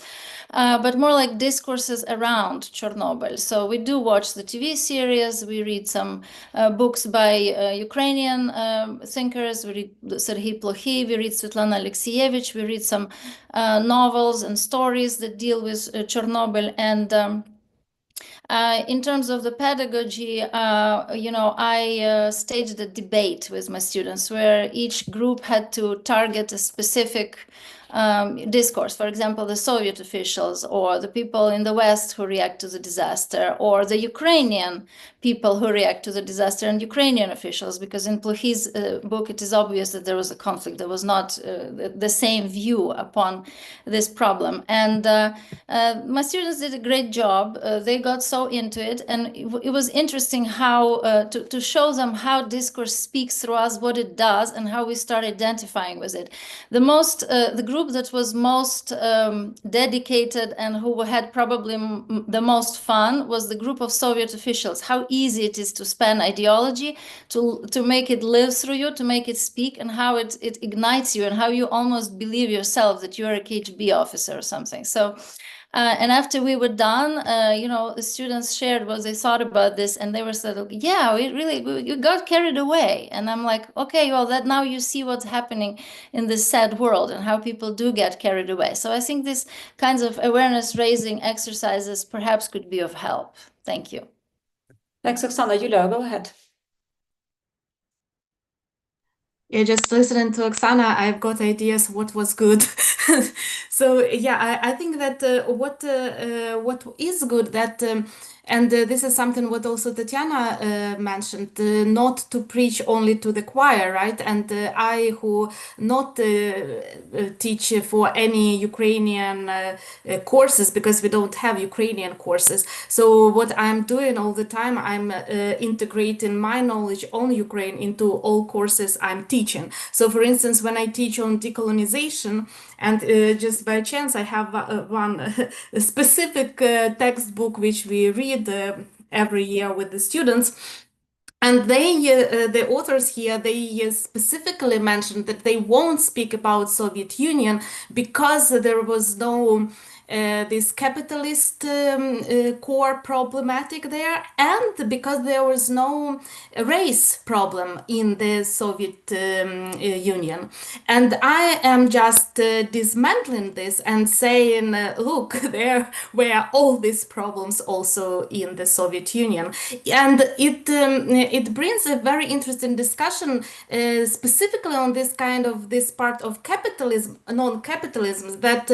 But more like discourses around Chernobyl. So we do watch the TV series. We read some books by Ukrainian thinkers. We read Serhiy Plokhy. We read Svetlana Alexievich. We read some novels and stories that deal with Chernobyl. And in terms of the pedagogy, I staged a debate with my students where each group had to target a specific discourse. For example, the Soviet officials, or the people in the West who react to the disaster, or the Ukrainian people who react to the disaster, and Ukrainian officials, because in Plokhy's book, it is obvious that there was a conflict. There was not the same view upon this problem. And my students did a great job. They got so into it. And it was interesting how to show them how discourse speaks through us, what it does, and how we start identifying with it. The group that was most dedicated and who had probably the most fun was the group of Soviet officials. How easy it is to span ideology, to make it live through you, to make it speak, and how it ignites you, and how you almost believe yourself that you're a KGB officer or something. So and after we were done, the students shared what they thought about this, and they were said, yeah, you got carried away. And I'm like, okay, well, that now you see what's happening in this sad world and how people do get carried away. So I think these kinds of awareness raising exercises perhaps could be of help. Thank you. Thanks, Oksana. Yulia, go ahead. Yeah, just listening to Oksana, I've got ideas what was good. So yeah, I think that what is good, that and this is something what also Tatiana mentioned, not to preach only to the choir, right? And I who not teach for any Ukrainian courses, because we don't have Ukrainian courses. So what I'm doing all the time, I'm integrating my knowledge on Ukraine into all courses I'm teaching. So for instance, when I teach on decolonization, and just by chance I have one specific textbook which we read every year with the students. And the authors here, they specifically mentioned that they won't speak about Soviet Union because there was no this capitalist core problematic there, and because there was no race problem in the Soviet Union. And I am just dismantling this and saying, look, there were all these problems also in the Soviet Union. And it brings a very interesting discussion specifically on this part of capitalism, non-capitalism, that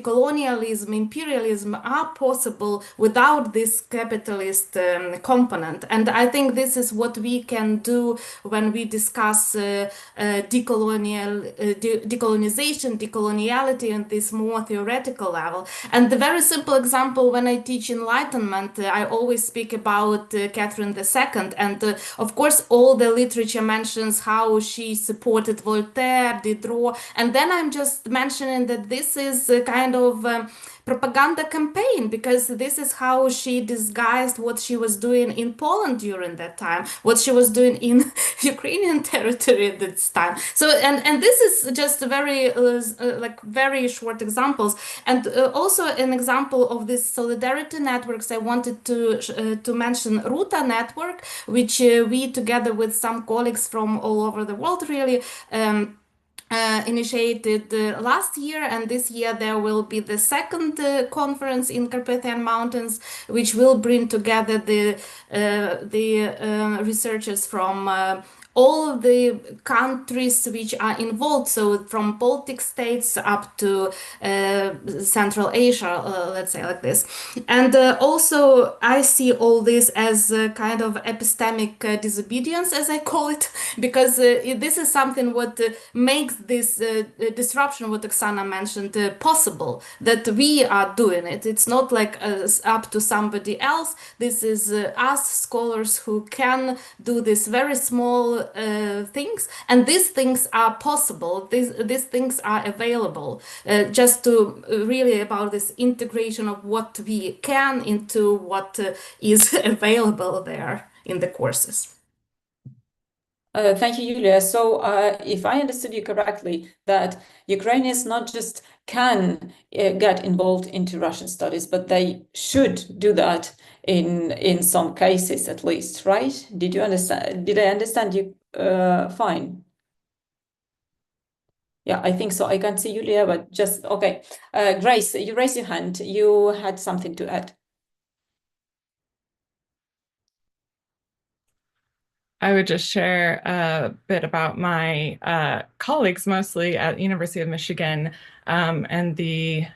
colonialism, imperialism are possible without this capitalist component. And I think this is what we can do when we discuss decolonization, decoloniality, and this more theoretical level. And the very simple example, when I teach Enlightenment, I always speak about Catherine II. And of course, all the literature mentions how she supported Voltaire, Diderot. And then I'm just mentioning that this is a kind of propaganda campaign, because this is how she disguised what she was doing in Poland during that time, what she was doing in Ukrainian territory at this time. So, and this is just very like very short examples, and also an example of this solidarity networks. I wanted to mention Ruta network, which we together with some colleagues from all over the world really. Initiated last year, and this year there will be the second conference in Carpathian Mountains, which will bring together the researchers from all of the countries which are involved, so from Baltic states up to Central Asia, let's say like this. And also I see all this as a kind of epistemic disobedience, as I call it, because this is something what makes this disruption, what Oksana mentioned, possible, that we are doing it. It's not like up to somebody else. This is us scholars who can do this very small things, and these things are possible. These things are available. Just to really about this integration of what we can into what is available there in the courses. Thank you, Yulia. So if I understood you correctly, that Ukrainians not just can get involved into Russian studies, but they should do that in some cases at least, right? Did you understand? Did I understand you fine? Yeah, I think so. I can't see Yulia, but just, okay. Grace, you raised your hand. You had something to add. I would just share a bit about my colleagues, mostly at University of Michigan, and the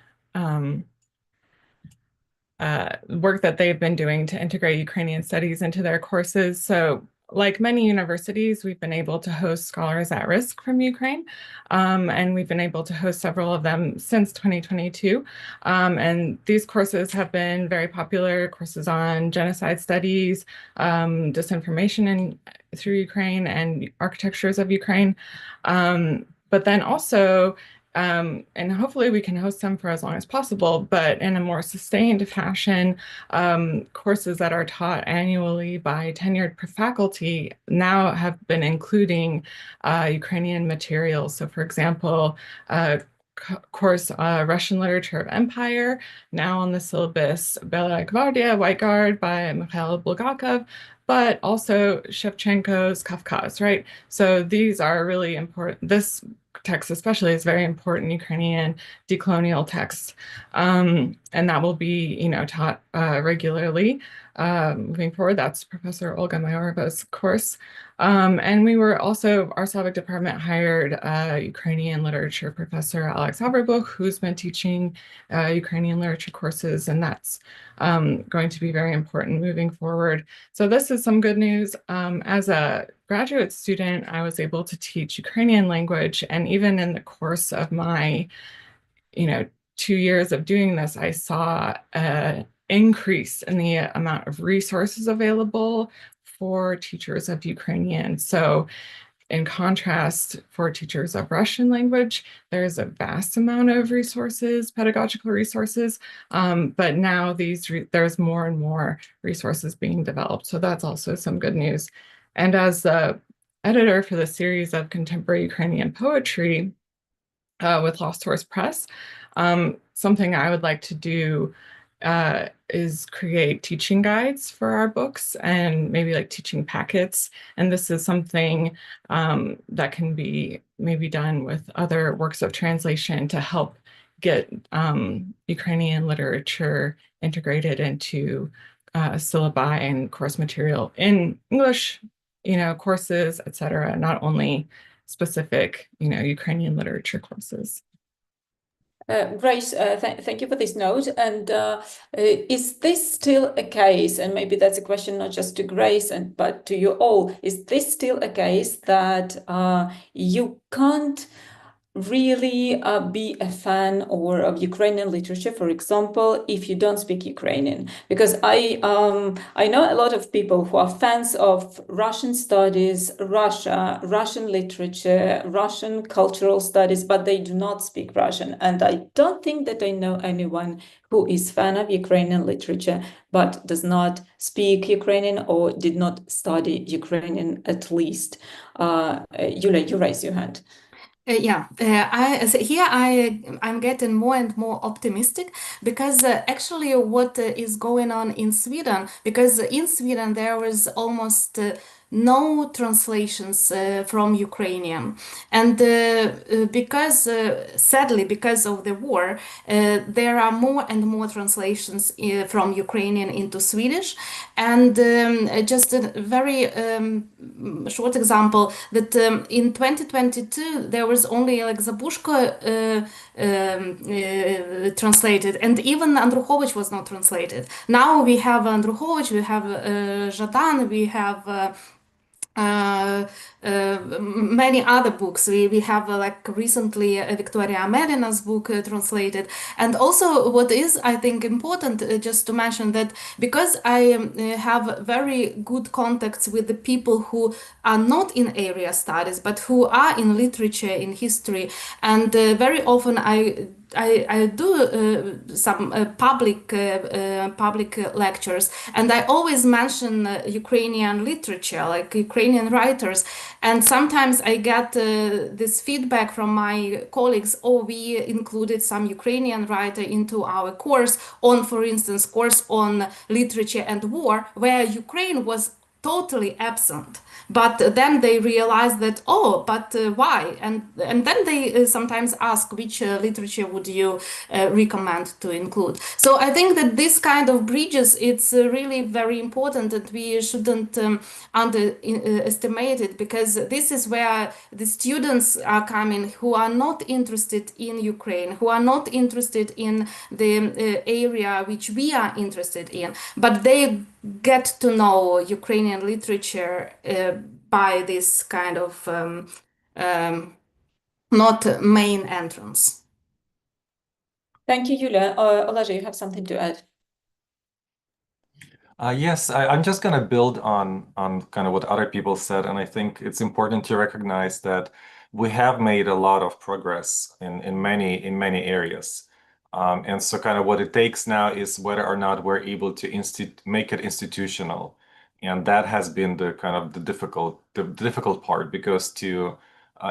work that they've been doing to integrate Ukrainian studies into their courses. So like many universities, we've been able to host scholars at risk from Ukraine, and we've been able to host several of them since 2022. And these courses have been very popular, courses on genocide studies, disinformation through Ukraine, and architectures of Ukraine. But then also, and hopefully we can host them for as long as possible, but in a more sustained fashion, courses that are taught annually by tenured faculty now have been including Ukrainian materials. So for example, course Russian Literature of Empire, now on the syllabus Bela Gvardia, White Guard by Mikhail Bulgakov, but also Shevchenko's Kafkas, right? So these are really important. This text especially is very important Ukrainian decolonial text, and that will be, taught regularly moving forward. That's Professor Olga Mayoreva's course. And we were also, our Slavic department hired Ukrainian literature professor Alex Haberbuch, who's been teaching Ukrainian literature courses, and that's going to be very important moving forward. So this is some good news. As a graduate student, I was able to teach Ukrainian language, and even in the course of my, 2 years of doing this, I saw an increase in the amount of resources available for teachers of Ukrainian. So in contrast, for teachers of Russian language, there's a vast amount of resources, pedagogical resources, but now there's more and more resources being developed. So that's also some good news. And as the editor for the series of contemporary Ukrainian poetry with Lost Horse Press, Something I would like to do is create teaching guides for our books and maybe like teaching packets. And this is something that can be maybe done with other works of translation to help get Ukrainian literature integrated into syllabi and course material in English, courses, etc., not only specific, Ukrainian literature courses. Grace, thank you for this note. And is this still a case? And maybe that's a question not just to Grace, but to you all. Is this still a case that you can't really be a fan of Ukrainian literature, for example, if you don't speak Ukrainian? Because I know a lot of people who are fans of Russian studies, Russian literature, Russian cultural studies, but they do not speak Russian. And I don't think that I know anyone who is fan of Ukrainian literature but does not speak Ukrainian or did not study Ukrainian at least. Yulia, you raise your hand. I'm getting more and more optimistic because actually what is going on in Sweden, because in Sweden there is almost no translations from Ukrainian, and because sadly because of the war there are more and more translations from Ukrainian into Swedish, and just a very short example that in 2022 there was only like Zabushko translated, and even Andruchovich was not translated. Now we have Andruchovich, we have Zhadan, we have many other books. We have like recently Victoria Amelina's book translated. And also what is I think important just to mention that because I have very good contacts with the people who are not in area studies but who are in literature, in history, and very often I do some public lectures, and I always mention Ukrainian literature, like Ukrainian writers, and sometimes I get this feedback from my colleagues, oh, we included some Ukrainian writer into our course on, for instance, course on literature and war, where Ukraine was totally absent. But then they realize that, oh, but why? And then they sometimes ask which literature would you recommend to include. So I think that this kind of bridges, it's really very important, and we shouldn't underestimate it, because this is where the students are coming who are not interested in Ukraine, who are not interested in the area which we are interested in, but they get to know Ukrainian literature by this kind of not main entrance. Thank you, Yulia. Olaja, you have something to add? Yes, I'm just going to build on kind of what other people said, and I think it's important to recognize that we have made a lot of progress in many areas. And so kind of what it takes now is whether or not we're able to make it institutional. And that has been the kind of the difficult part, because to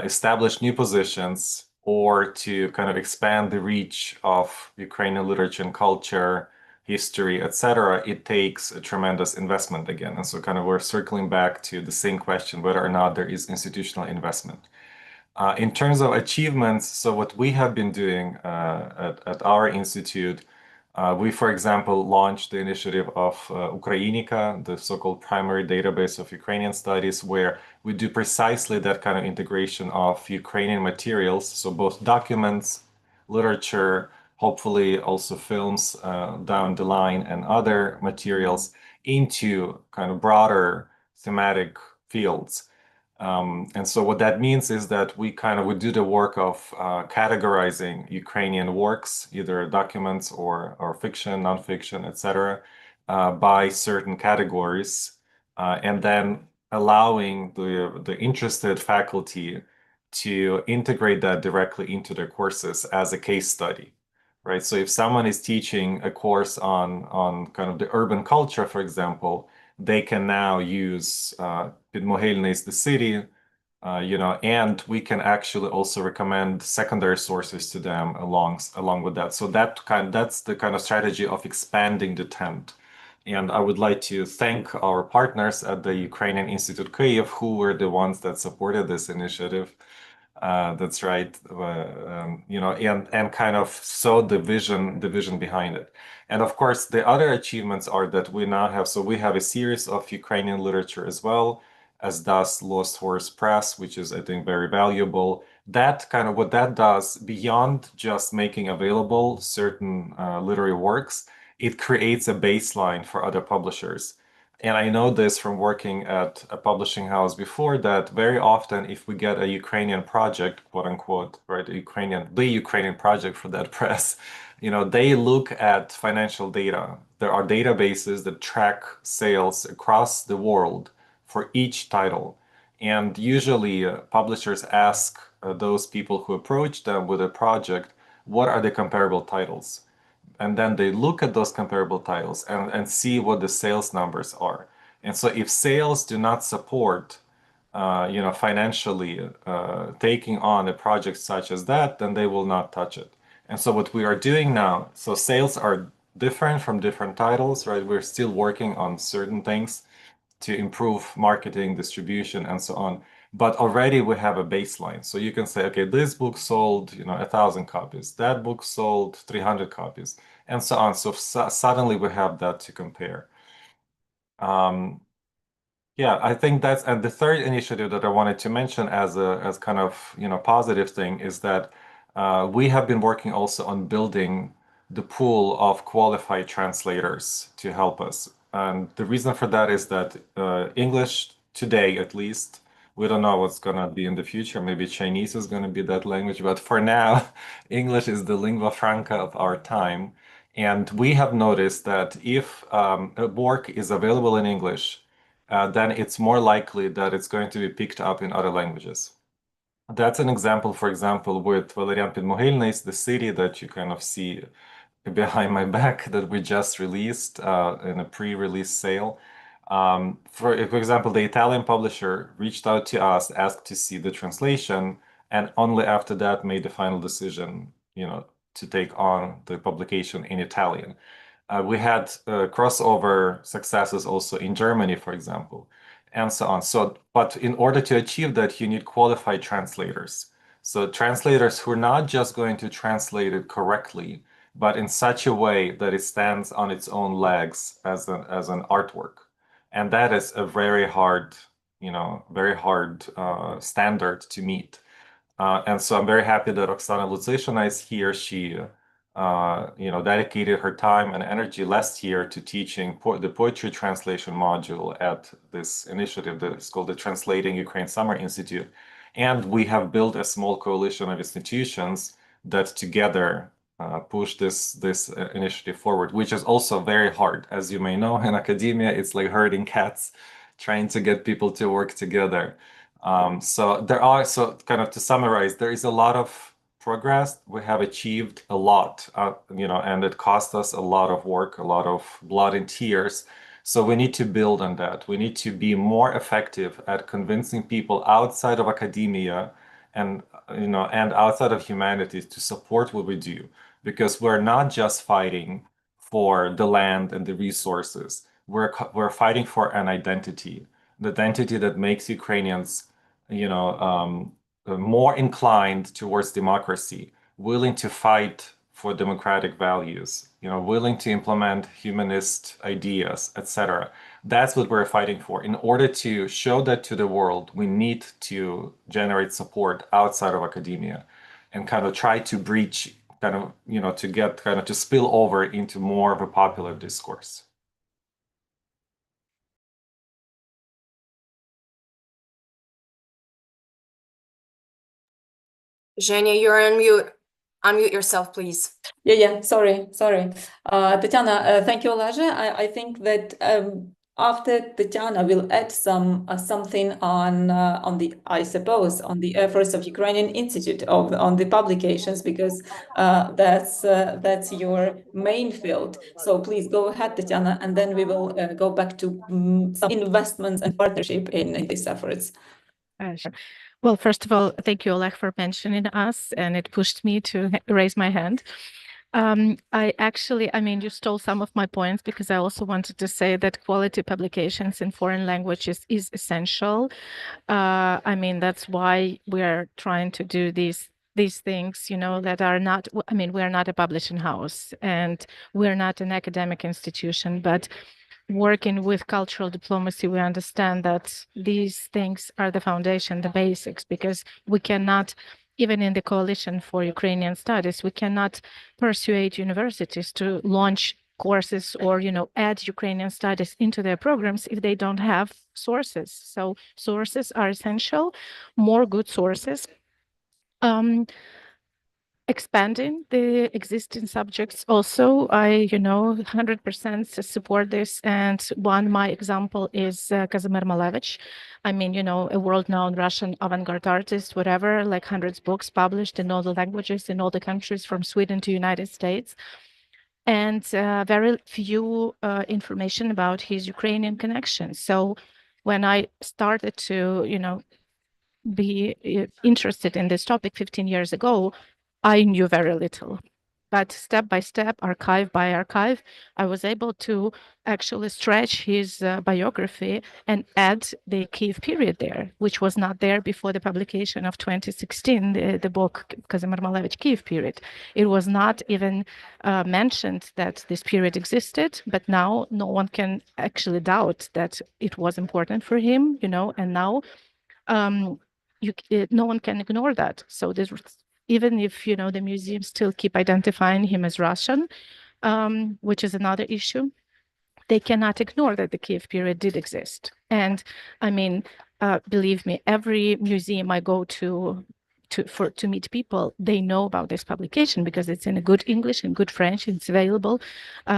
establish new positions or to kind of expand the reach of Ukrainian literature and culture, history, etc., it takes a tremendous investment again. And so kind of we're circling back to the same question, whether or not there is institutional investment. In terms of achievements, so what we have been doing at our institute, we, for example, launched the initiative of Ukrainica, the so-called primary database of Ukrainian studies, where we do precisely that kind of integration of Ukrainian materials, so both documents, literature, hopefully also films down the line, and other materials into kind of broader thematic fields. And so what that means is that we would do the work of categorizing Ukrainian works, either documents or fiction, nonfiction, etc., by certain categories, and then allowing the interested faculty to integrate that directly into their courses as a case study, right? So if someone is teaching a course on kind of the urban culture, for example, they can now use Podmohelny is the city, and we can actually also recommend secondary sources to them along with that. So that's the kind of strategy of expanding the tent. And I would like to thank our partners at the Ukrainian Institute Kyiv, who were the ones that supported this initiative. That's right. And kind of saw the vision behind it. And of course, the other achievements are that we now have, so we have a series of Ukrainian literature as well, as does Lost Horse Press, which is, I think, very valuable. That kind of what that does, beyond just making available certain literary works, it creates a baseline for other publishers. And I know this from working at a publishing house before, that very often if we get a Ukrainian project, quote unquote, right, the Ukrainian project for that press, they look at financial data. There are databases that track sales across the world for each title. And usually publishers ask those people who approach them with a project, what are the comparable titles? And then they look at those comparable titles and see what the sales numbers are. And so if sales do not support, financially taking on a project such as that, then they will not touch it. And so what we are doing now, so sales are different from different titles, right? We're still working on certain things to improve marketing, distribution, and so on. But already we have a baseline. So you can say, okay, this book sold, 1,000 copies. That book sold 300 copies, and so on. So suddenly we have that to compare. Yeah, I think that's, and the third initiative that I wanted to mention as kind of, positive thing is that we have been working also on building the pool of qualified translators to help us. And the reason for that is that English today, at least, we don't know what's going to be in the future. Maybe Chinese is going to be that language, but for now, English is the lingua franca of our time. And we have noticed that if a work is available in English, then it's more likely that it's going to be picked up in other languages. That's an example, for example, with Valerian Podmohelny, the city that you kind of see behind my back that we just released in a pre-release sale. For example, the Italian publisher reached out to us, asked to see the translation, and only after that made the final decision, to take on the publication in Italian. We had crossover successes also in Germany, for example, and so on. But in order to achieve that, you need qualified translators. So translators who are not just going to translate it correctly, but in such a way that it stands on its own legs as an artwork. And that is a very hard standard to meet. And so I'm very happy that Oksana Lutsishina is here. She dedicated her time and energy last year to teaching the poetry translation module at this initiative that's called the Translating Ukraine Summer Institute. And we have built a small coalition of institutions that together push this initiative forward, which is also very hard. As you may know, in academia, it's like herding cats, trying to get people to work together. So kind of to summarize, there is a lot of progress. We have achieved a lot, and it cost us a lot of work, a lot of blood and tears. So we need to build on that. We need to be more effective at convincing people outside of academia and outside of humanities to support what we do, because we're not just fighting for the land and the resources. We're fighting for an identity, the identity that makes Ukrainians, more inclined towards democracy, willing to fight for democratic values, willing to implement humanist ideas, etc. That's what we're fighting for. In order to show that to the world, we need to generate support outside of academia and kind of try to breach, to spill over into more of a popular discourse. Zhenya, you're on mute. Unmute yourself, please. Yeah. Sorry. Tatiana, thank you, Elijah. I think that after Tatiana will add something on the, I suppose, on the efforts of Ukrainian Institute on the publications, because that's your main field. So please go ahead, Tatiana, and then we will go back to some investments and partnership in these efforts. Sure. Well, first of all, thank you, Oleg, for mentioning us, and it pushed me to raise my hand. I mean, you stole some of my points because I also wanted to say that quality publications in foreign languages is essential. I mean, that's why we are trying to do these things, you know, that are not, I mean, we're not a publishing house and we're not an academic institution, but working with cultural diplomacy, we understand that these things are the foundation, the basics, because we cannot, even in the Coalition for Ukrainian Studies, we cannot persuade universities to launch courses or, you know, add Ukrainian studies into their programs if they don't have sources. So sources are essential, more good sources. Expanding the existing subjects also, I, you know, 100% support this. And my example is Kazimir Malevich. I mean, you know, a world-known Russian avant-garde artist, whatever, like hundreds of books published in all the languages in all the countries from Sweden to United States. And very few information about his Ukrainian connections. So when I started to, you know, be interested in this topic 15 years ago, I knew very little. But step by step, archive by archive, I was able to actually stretch his biography and add the Kiev period there, which was not there before the publication of 2016, the book Kazimir Malevich Kiev period. It was not even mentioned that this period existed, but now no one can actually doubt that it was important for him, you know, and now no one can ignore that. So this, even if, you know, the museums still keep identifying him as Russian, which is another issue, they cannot ignore that the Kiev period did exist. And I mean, believe me, every museum I go to meet people, they know about this publication because it's in a good English and good French. It's available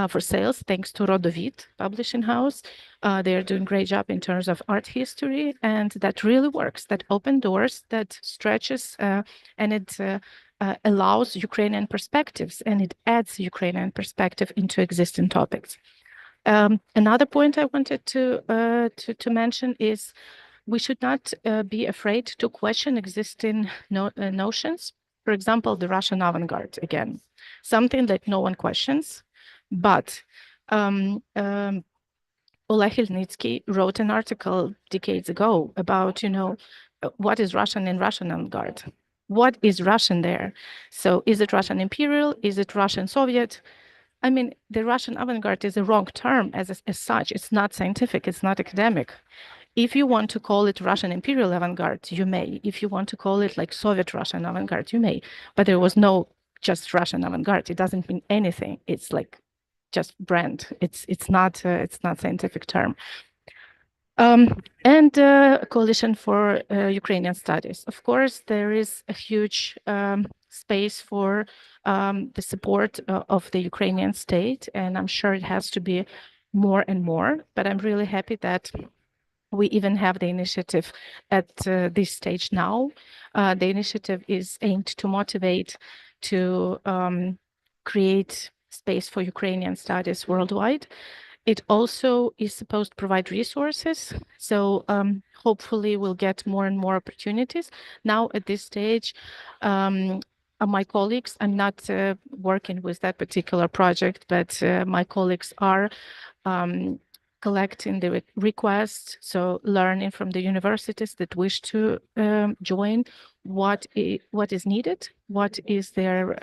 for sales thanks to Rodovit Publishing House. They are doing a great job in terms of art history, and that really works. That open doors, that stretches, and it allows Ukrainian perspectives, and it adds Ukrainian perspective into existing topics. Another point I wanted to mention is we should not be afraid to question existing notions. For example, the Russian avant-garde, again, something that no one questions, but Oleg Hilnitsky wrote an article decades ago about, you know, what is Russian in Russian avant-garde? What is Russian there? So is it Russian imperial? Is it Russian Soviet? I mean, the Russian avant-garde is a wrong term as such. It's not scientific, it's not academic. If you want to call it Russian imperial avant-garde, you may. If you want to call it like Soviet Russian avant-garde, you may. But there was no just Russian avant-garde. It doesn't mean anything. It's like just brand. It's not scientific term. And Coalition for Ukrainian Studies. Of course, there is a huge space for the support of the Ukrainian state, and I'm sure it has to be more and more. But I'm really happy that we even have the initiative at this stage now. The initiative is aimed to motivate to create space for Ukrainian studies worldwide. It also is supposed to provide resources. So hopefully we'll get more and more opportunities. Now at this stage, my colleagues, I'm not working with that particular project, but my colleagues are collecting the requests, so learning from the universities that wish to join what is needed, what is their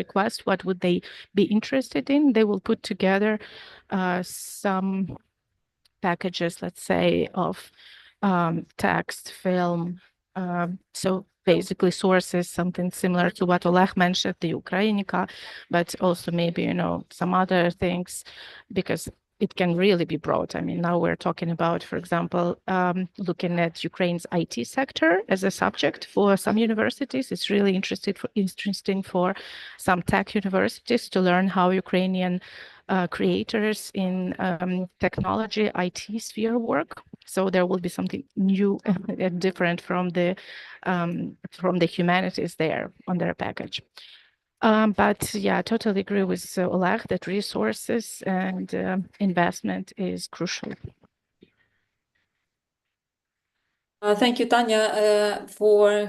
request, what would they be interested in. They will put together some packages, let's say, of text, film, so basically sources, something similar to what Oleg mentioned, the Ukrainica, but also maybe, you know, some other things, because it can really be broad. I mean, now we're talking about, for example, looking at Ukraine's IT sector as a subject for some universities. It's really interesting for some tech universities to learn how Ukrainian creators in technology, IT sphere work. So there will be something new and different from the humanities there on their package. But yeah, I totally agree with Oleg that resources and investment is crucial. Thank you, Tanya, for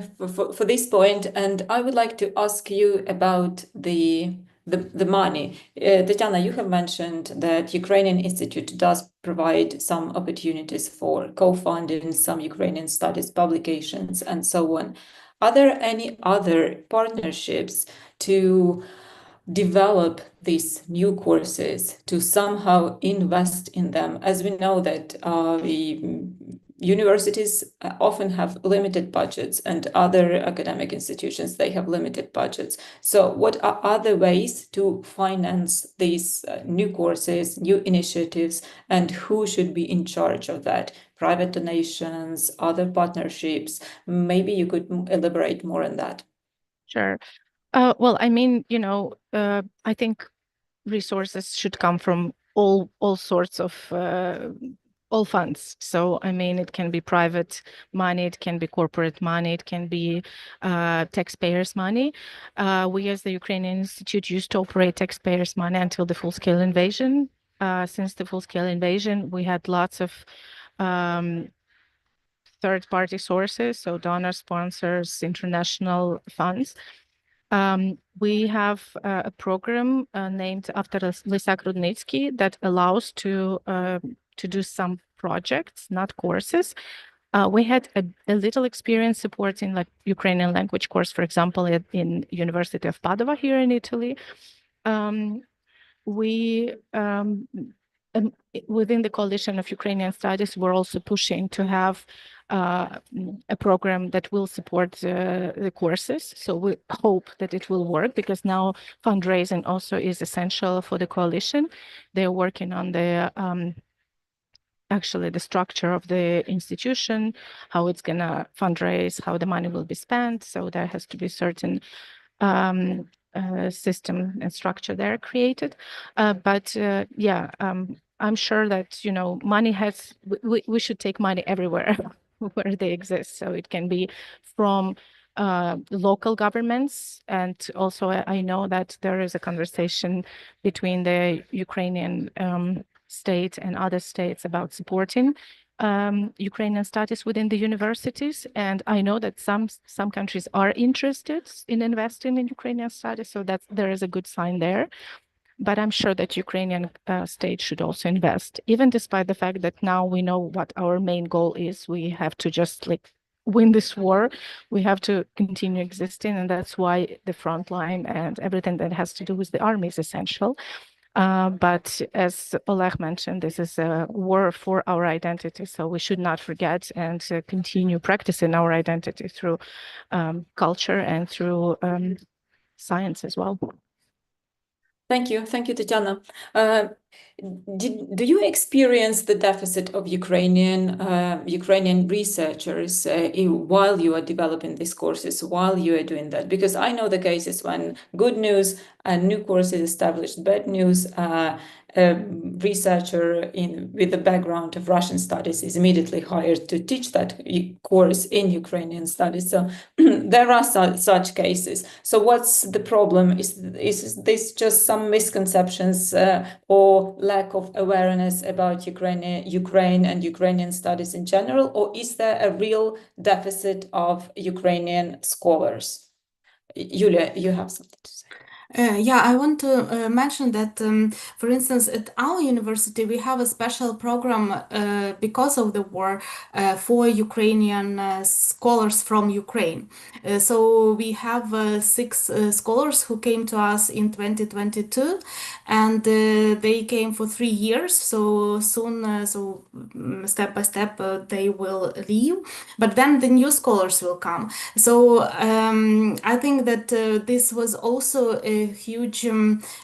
this point, and I would like to ask you about the money. Tatiana, you have mentioned that Ukrainian Institute does provide some opportunities for co-funding some Ukrainian studies publications and so on. Are there any other partnerships to develop these new courses, to somehow invest in them, as we know that the universities often have limited budgets and other academic institutions, they have limited budgets. So what are other ways to finance these new courses, new initiatives, and who should be in charge of that? Private donations, other partnerships? Maybe you could elaborate more on that. Sure. Well, I mean, I think resources should come from all sorts of all funds. So, I mean, it can be private money, it can be corporate money, it can be taxpayers' money. We, as the Ukrainian Institute, used to operate taxpayers' money until the full-scale invasion. Since the full-scale invasion, we had lots of third-party sources, so donor sponsors, international funds. We have a program named after Lysak Rudnitsky that allows to do some projects, not courses. We had a little experience supporting like Ukrainian language course, for example, in University of Padova here in Italy. We within the Coalition of Ukrainian Studies, we're also pushing to have a program that will support the courses. So we hope that it will work, because now fundraising also is essential for the coalition. They're working on the actually the structure of the institution, how it's gonna fundraise, how the money will be spent. So there has to be certain system and structure there created. I'm sure that, money has, we should take money everywhere where they exist. So it can be from local governments. And also I know that there is a conversation between the Ukrainian state and other states about supporting Ukrainian studies within the universities. And I know that some countries are interested in investing in Ukrainian studies, so that there is a good sign there. But I'm sure that Ukrainian state should also invest, even despite the fact that now we know what our main goal is. We have to just win this war. We have to continue existing, and that's why the front line and everything that has to do with the army is essential. But as Oleg mentioned, this is a war for our identity, so we should not forget and continue practicing our identity through culture and through science as well. Thank you, Tatiana. Do you experience the deficit of Ukrainian researchers while you are developing these courses, while you are doing that? Because I know the cases when good news, a new course is established, bad news, a researcher with the background of Russian studies is immediately hired to teach that course in Ukrainian studies. So there are such cases. So what's the problem? Is this just some misconceptions or lack of awareness about Ukraine and Ukrainian studies in general, or is there a real deficit of Ukrainian scholars? Yulia, you have something to say. Yeah, I want to mention that, for instance, at our university, we have a special program because of the war for Ukrainian scholars from Ukraine. So we have 6 scholars who came to us in 2022, and they came for 3 years. So soon, step by step, they will leave. But then the new scholars will come. So I think that this was also a huge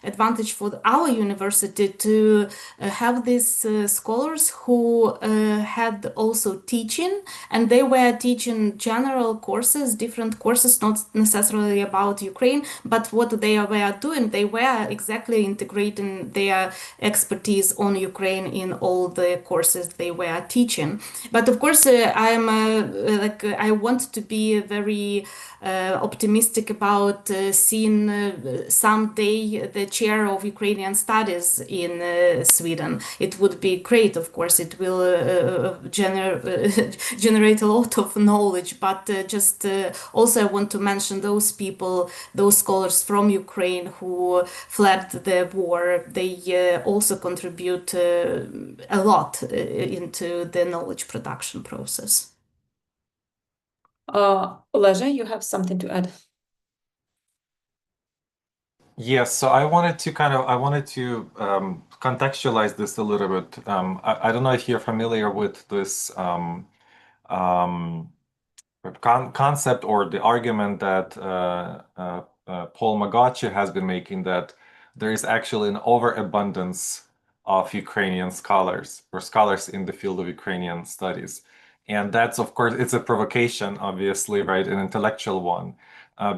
advantage for our university to have these scholars who had also teaching, and they were teaching general courses, different courses, not necessarily about Ukraine, but what they were doing, they were exactly integrating their expertise on Ukraine in all the courses they were teaching. But of course, I want to be very optimistic about seeing someday the chair of Ukrainian studies in Sweden. It would be great, of course. It will generate a lot of knowledge, but just also I want to mention those people, those scholars from Ukraine who fled the war. They also contribute a lot into the knowledge production process. Olesia, you have something to add? Yes, so I wanted to contextualize this a little bit. I don't know if you're familiar with this um, concept or the argument that Paul Magachi has been making, that there is actually an overabundance of Ukrainian scholars or scholars in the field of Ukrainian studies. And that's, of course, it's a provocation, obviously, right? An intellectual one.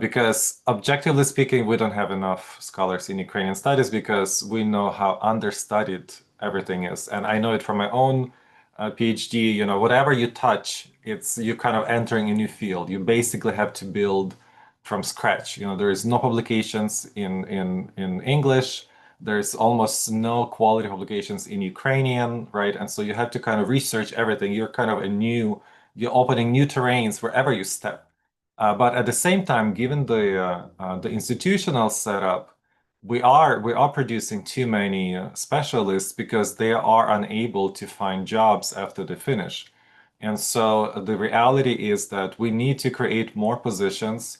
Because objectively speaking, we don't have enough scholars in Ukrainian studies because we know how understudied everything is. And I know it from my own PhD, whatever you touch, you kind of entering a new field. You basically have to build from scratch. There is no publications in English. There's almost no quality publications in Ukrainian, right? And so you have to kind of research everything. You're opening new terrains wherever you step. But at the same time, given the institutional setup, we are producing too many specialists because they are unable to find jobs after they finish. And so the reality is that we need to create more positions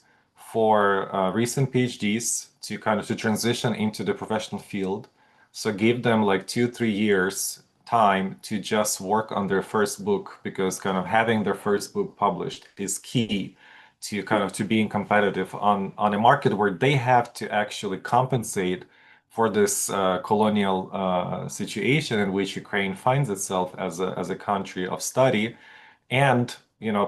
for recent PhDs to transition into the professional field. So give them like 2-3 years time to just work on their first book, because kind of having their first book published is key to being competitive on a market where they have to actually compensate for this colonial situation in which Ukraine finds itself as a country of study, and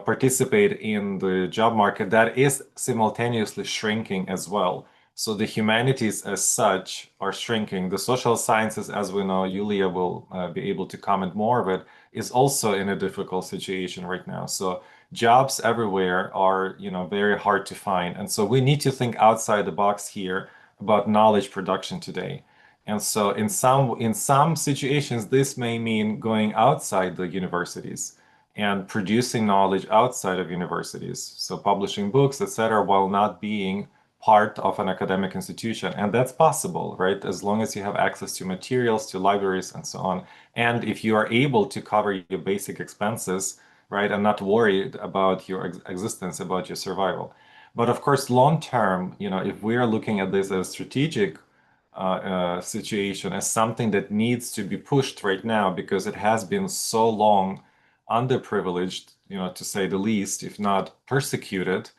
participate in the job market that is simultaneously shrinking as well. So the humanities as such are shrinking. The social sciences, as we know, Yulia will be able to comment more of it, is also in a difficult situation right now. So jobs everywhere are very hard to find. And so we need to think outside the box here about knowledge production today. And so in some situations, this may mean going outside the universities and producing knowledge outside of universities. So publishing books, etc., while not being part of an academic institution. And that's possible, right? As long as you have access to materials, to libraries, and so on. And if you are able to cover your basic expenses, right, and not worried about your existence, about your survival. But of course, long term, if we are looking at this as a strategic situation, as something that needs to be pushed right now because it has been so long underprivileged, to say the least, if not persecuted,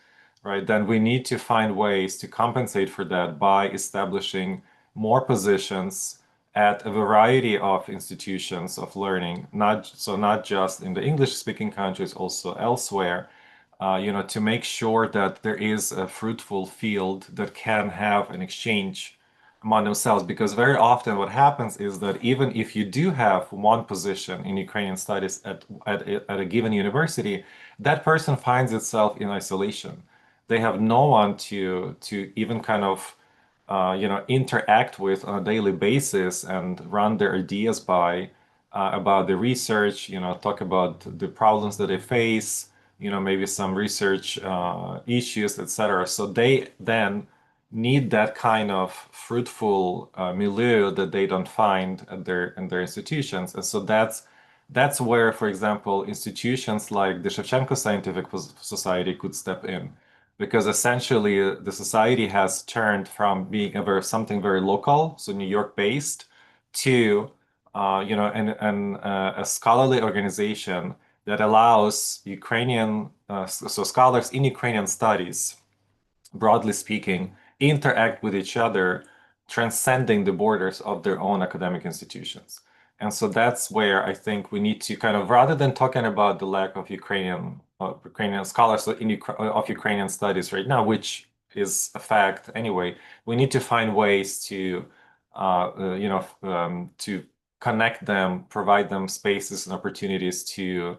right, then we need to find ways to compensate for that by establishing more positions at a variety of institutions of learning, not just in the English-speaking countries, also elsewhere, to make sure that there is a fruitful field that can have an exchange among themselves. Because very often what happens is that even if you do have one position in Ukrainian studies at a given university, that person finds itself in isolation. They have no one to even kind of interact with on a daily basis and run their ideas by, about the research, talk about the problems that they face, maybe some research issues, etc. So they then need that kind of fruitful milieu that they don't find at in their institutions. And so that's where, for example, institutions like the Shevchenko Scientific Society could step in, because essentially the society has turned from being something very local, so New York based, to a scholarly organization that allows Ukrainian scholars in Ukrainian studies, broadly speaking, interact with each other, transcending the borders of their own academic institutions. And so that's where I think we need to kind of, rather than talking about the lack of Ukrainian scholars of Ukrainian studies right now, which is a fact anyway, we need to find ways to, to connect them, provide them spaces and opportunities to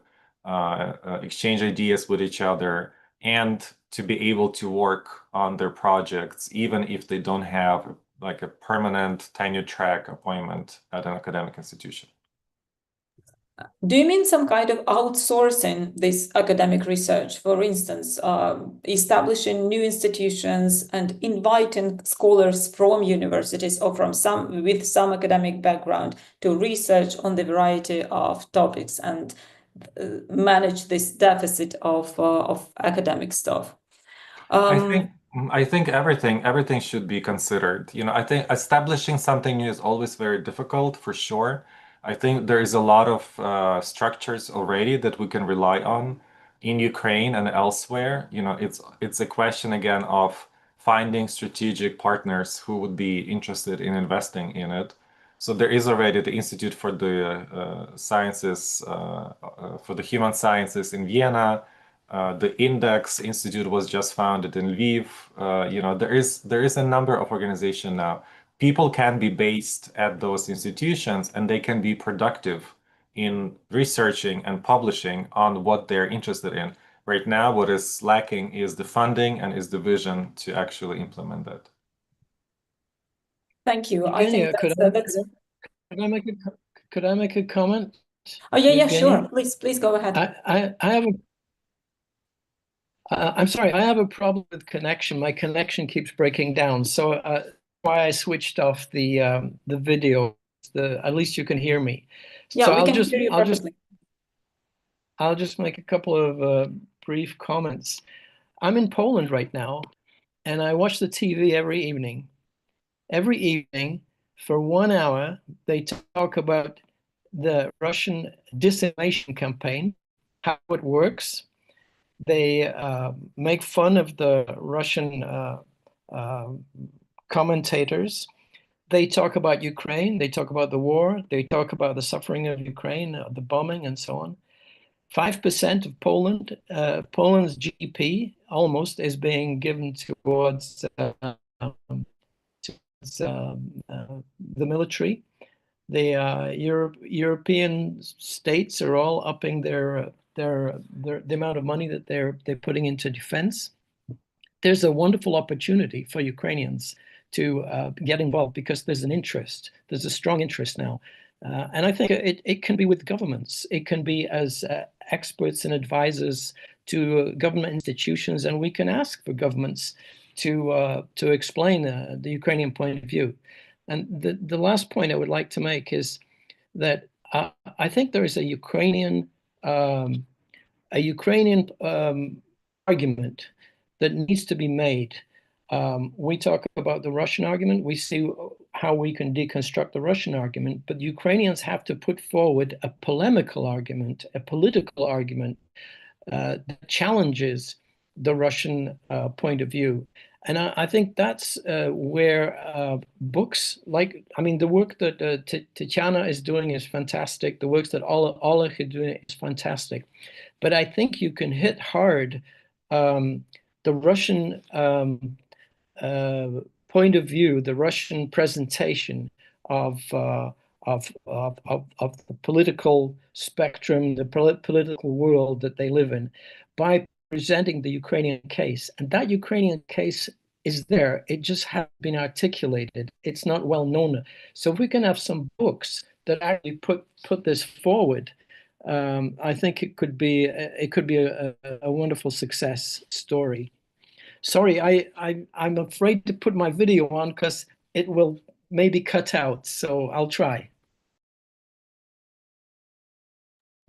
exchange ideas with each other, and to be able to work on their projects, even if they don't have like a permanent tenure track appointment at an academic institution. Do you mean some kind of outsourcing this academic research? For instance, establishing new institutions and inviting scholars from universities or from with some academic background to research on the variety of topics and manage this deficit of academic stuff? I think everything should be considered. You know, I think establishing something new is always very difficult for sure. I think there is a lot of structures already that we can rely on in Ukraine and elsewhere. You know, it's a question again of finding strategic partners who would be interested in investing in it. So there is already the Institute for the Sciences, for the Human Sciences in Vienna. The Index Institute was just founded in Lviv. You know, there is a number of organizations now. People can be based at those institutions and they can be productive in researching and publishing on what they're interested in. Right now, what is lacking is the funding and is the vision to actually implement that. Thank you. Evgenia, I think could I make a comment? Oh yeah, yeah, Evgenia? sure. Please go ahead. I have I'm sorry, I have a problem with connection. My connection keeps breaking down, so why I switched off the video. At least you can hear me. Yeah, so we can hear you perfectly. I'll just make a couple of brief comments. I'm in Poland right now, and I watch the TV every evening. Every evening, for 1 hour, they talk about the Russian disinformation campaign, how it works. They make fun of the Russian commentators. They talk about Ukraine. They talk about the war. They talk about the suffering of Ukraine, the bombing, and so on. 5% of Poland's GDP almost is being given towards the military. The European states are all upping the amount of money that they're putting into defense. There's a wonderful opportunity for Ukrainians to get involved because there's an interest. There's a strong interest now. And I think it can be with governments. It can be as experts and advisors to government institutions, and we can ask for governments to explain the Ukrainian point of view. And the last point I would like to make is that I think there is a Ukrainian argument that needs to be made. We talk about the Russian argument. We see how we can deconstruct the Russian argument, but Ukrainians have to put forward a polemical argument, a political argument that challenges the Russian point of view. And I think that's where books like, the work that Tatiana is doing is fantastic. The works that Oleg is doing is fantastic. But I think you can hit hard the Russian point of view, the Russian presentation of the political spectrum, the political world that they live in, by presenting the Ukrainian case. And that Ukrainian case is there. It just hasn't been articulated. It's not well known. So if we can have some books that actually put this forward, I think it could be a wonderful success story. Sorry, I'm afraid to put my video on because it will maybe cut out. So I'll try.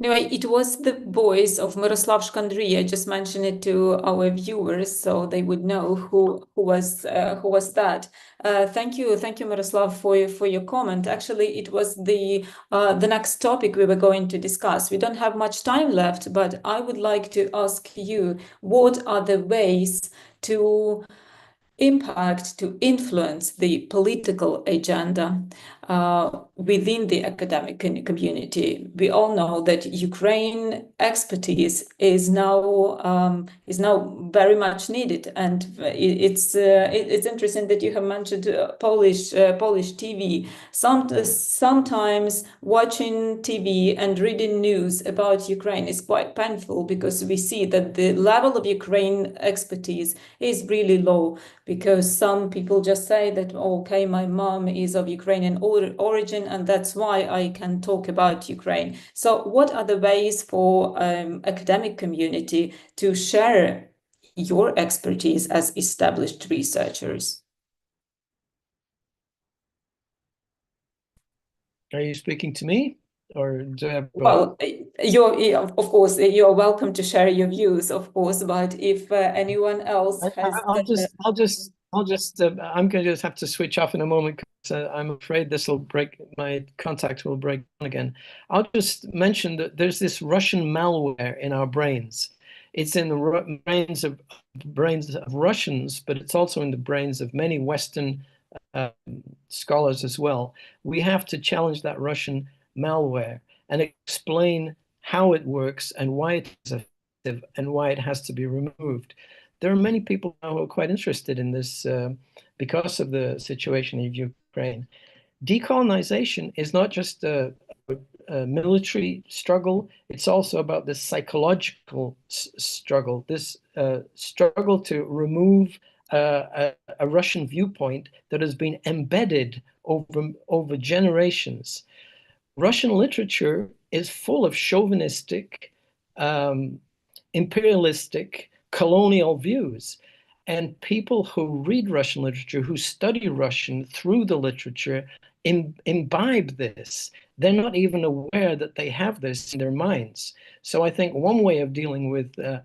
Anyway, it was the voice of Miroslav Shkandriy. I just mentioned it to our viewers so they would know who was that. Thank you, Miroslav, for your comment. Actually, it was the next topic we were going to discuss. We don't have much time left, but I would like to ask you, what are the ways to impact, to influence the political agenda? within the academic community. We all know that Ukraine expertise is now very much needed, and it's interesting that you have mentioned Polish TV. Sometimes watching TV and reading news about Ukraine is quite painful, because we see that the level of Ukraine expertise is really low, because some people just say that, okay, my mom is of Ukrainian origin and that's why I can talk about Ukraine. So what are the ways for academic community to share your expertise as established researchers? Are you speaking to me, or do I have? Well, of course, you're welcome to share your views, of course, but if anyone else has... I'm going to just have to switch off in a moment, because I'm afraid this will break, my contact will break down again. I'll just mention that there's this Russian malware in our brains. It's in the brains of Russians, but it's also in the brains of many Western scholars as well. We have to challenge that Russian malware and explain how it works and why it is effective and why it has to be removed. There are many people now who are quite interested in this because of the situation in Ukraine. Decolonization is not just a military struggle, it's also about this psychological struggle, this struggle to remove a Russian viewpoint that has been embedded over generations. Russian literature is full of chauvinistic, imperialistic, colonial views. And people who read Russian literature, who study Russian through the literature, imbibe this. They're not even aware that they have this in their minds. So I think one way of dealing with the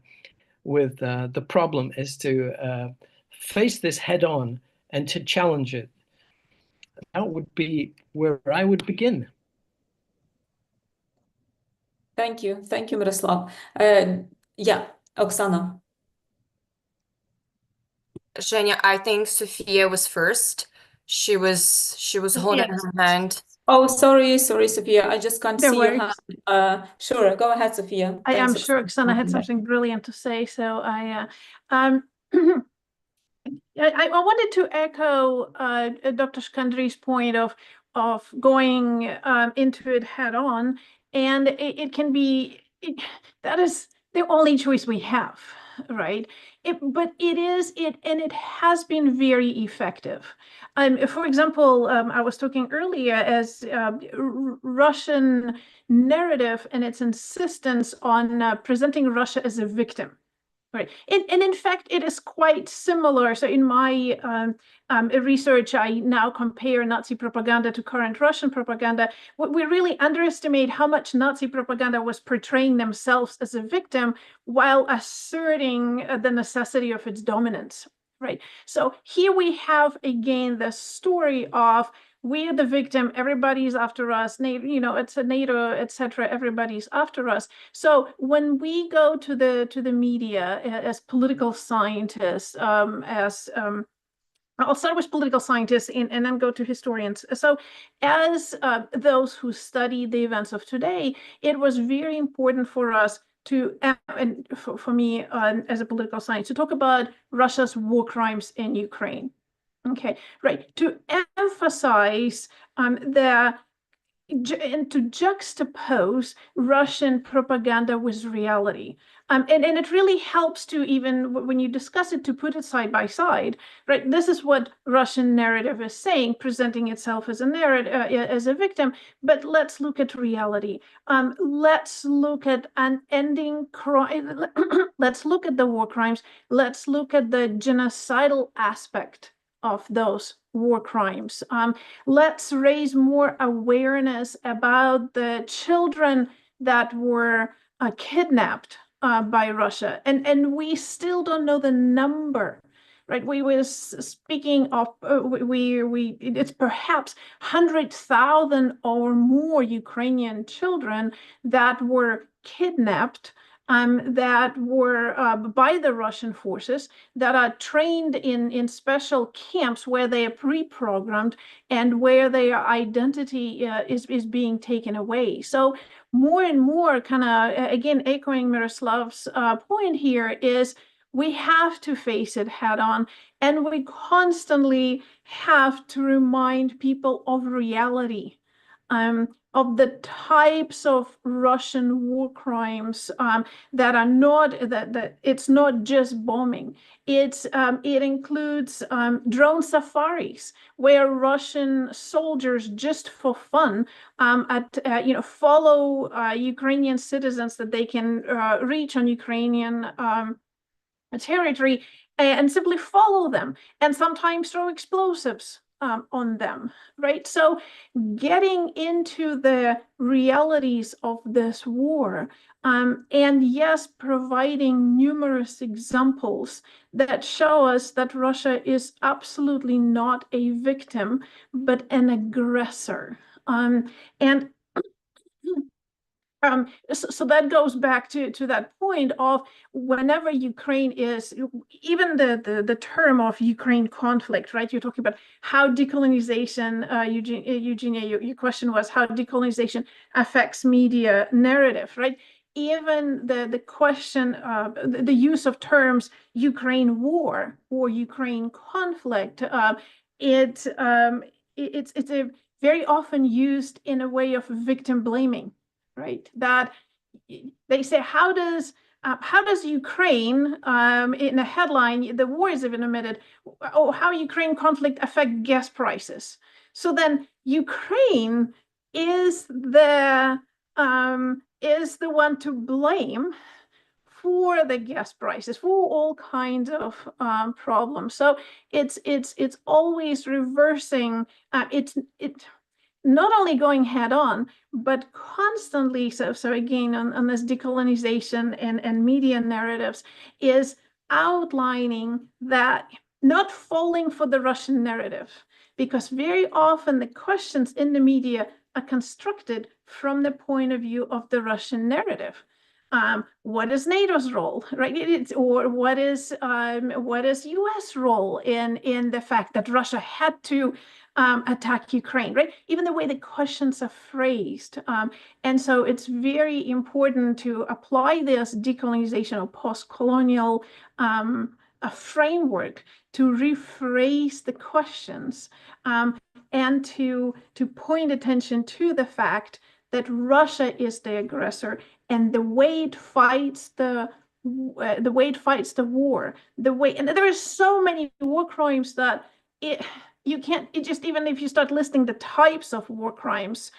problem is to face this head on and to challenge it. That would be where I would begin. Thank you, Miroslav. Yeah, Oksana. Zhenya, I think Sophia was first. She was holding her hand. Oh, sorry, Sophia. I just can't No see your worries. hand. Sure, go ahead, Sophia. I am Thanks, sure Oksana had something brilliant to say, so I wanted to echo Dr. Shkandri's point of going into it head on, and it can be that is the only choice we have, right? But it is and it has been very effective. For example, I was talking earlier as Russian narrative and its insistence on presenting Russia as a victim. Right. And in fact, it is quite similar. So in my research, I now compare Nazi propaganda to current Russian propaganda. We really underestimate how much Nazi propaganda was portraying themselves as a victim while asserting the necessity of its dominance. Right. So here we have, again, the story of we're the victim, everybody's after us, it's a NATO, etc. Everybody's after us. So when we go to the media as political scientists, I'll start with political scientists and then go to historians. So as those who study the events of today, it was very important for us to, and for me as a political scientist, to talk about Russia's war crimes in Ukraine. Okay, right. To emphasize and to juxtapose Russian propaganda with reality. And it really helps to, even when you discuss it, to put it side by side, right? This is what Russian narrative is saying, presenting itself as a narrative, as a victim, but let's look at reality. Let's look at unending crime. Let's look at the war crimes. Let's look at the genocidal aspect of those war crimes. Let's raise more awareness about the children that were kidnapped by Russia. And we still don't know the number, right? We was speaking of, it's perhaps 100,000 or more Ukrainian children that were kidnapped that were by the Russian forces that are trained in special camps where they are pre-programmed and where their identity is being taken away. So more and more, kind of, again, echoing Miroslav's point here, is we have to face it head on, and we constantly have to remind people of reality. Of the types of Russian war crimes that are not that it's not just bombing. It includes drone safaris where Russian soldiers, just for fun, follow Ukrainian citizens that they can reach on Ukrainian territory and simply follow them, and sometimes throw explosives on them, right? So getting into the realities of this war, and yes, providing numerous examples that show us that Russia is absolutely not a victim, but an aggressor. So that goes back to that point of whenever Ukraine is, even the term of Ukraine conflict, right? You're talking about how decolonization, Eugenia, your question was how decolonization affects media narrative, right? Even the question, the use of terms Ukraine war or Ukraine conflict, it's a very often used in a way of victim blaming. Right, that they say, how does Ukraine, in a headline, the war is even admitted, oh, how Ukraine conflict affect gas prices. So then Ukraine is the one to blame for the gas prices, for all kinds of problems. So it's always reversing. It's not only going head on, but constantly, so again, on this decolonization and media narratives, is outlining that, not falling for the Russian narrative, because very often the questions in the media are constructed from the point of view of the Russian narrative. What is NATO's role, right? Or what is U.S. role in the fact that Russia had to attack Ukraine, right? Even the way the questions are phrased. And so it's very important to apply this decolonization or post-colonial framework to rephrase the questions and to point attention to the fact that Russia is the aggressor, and the way it fights the war, and there are so many war crimes that you can't, even if you start listing the types of war crimes,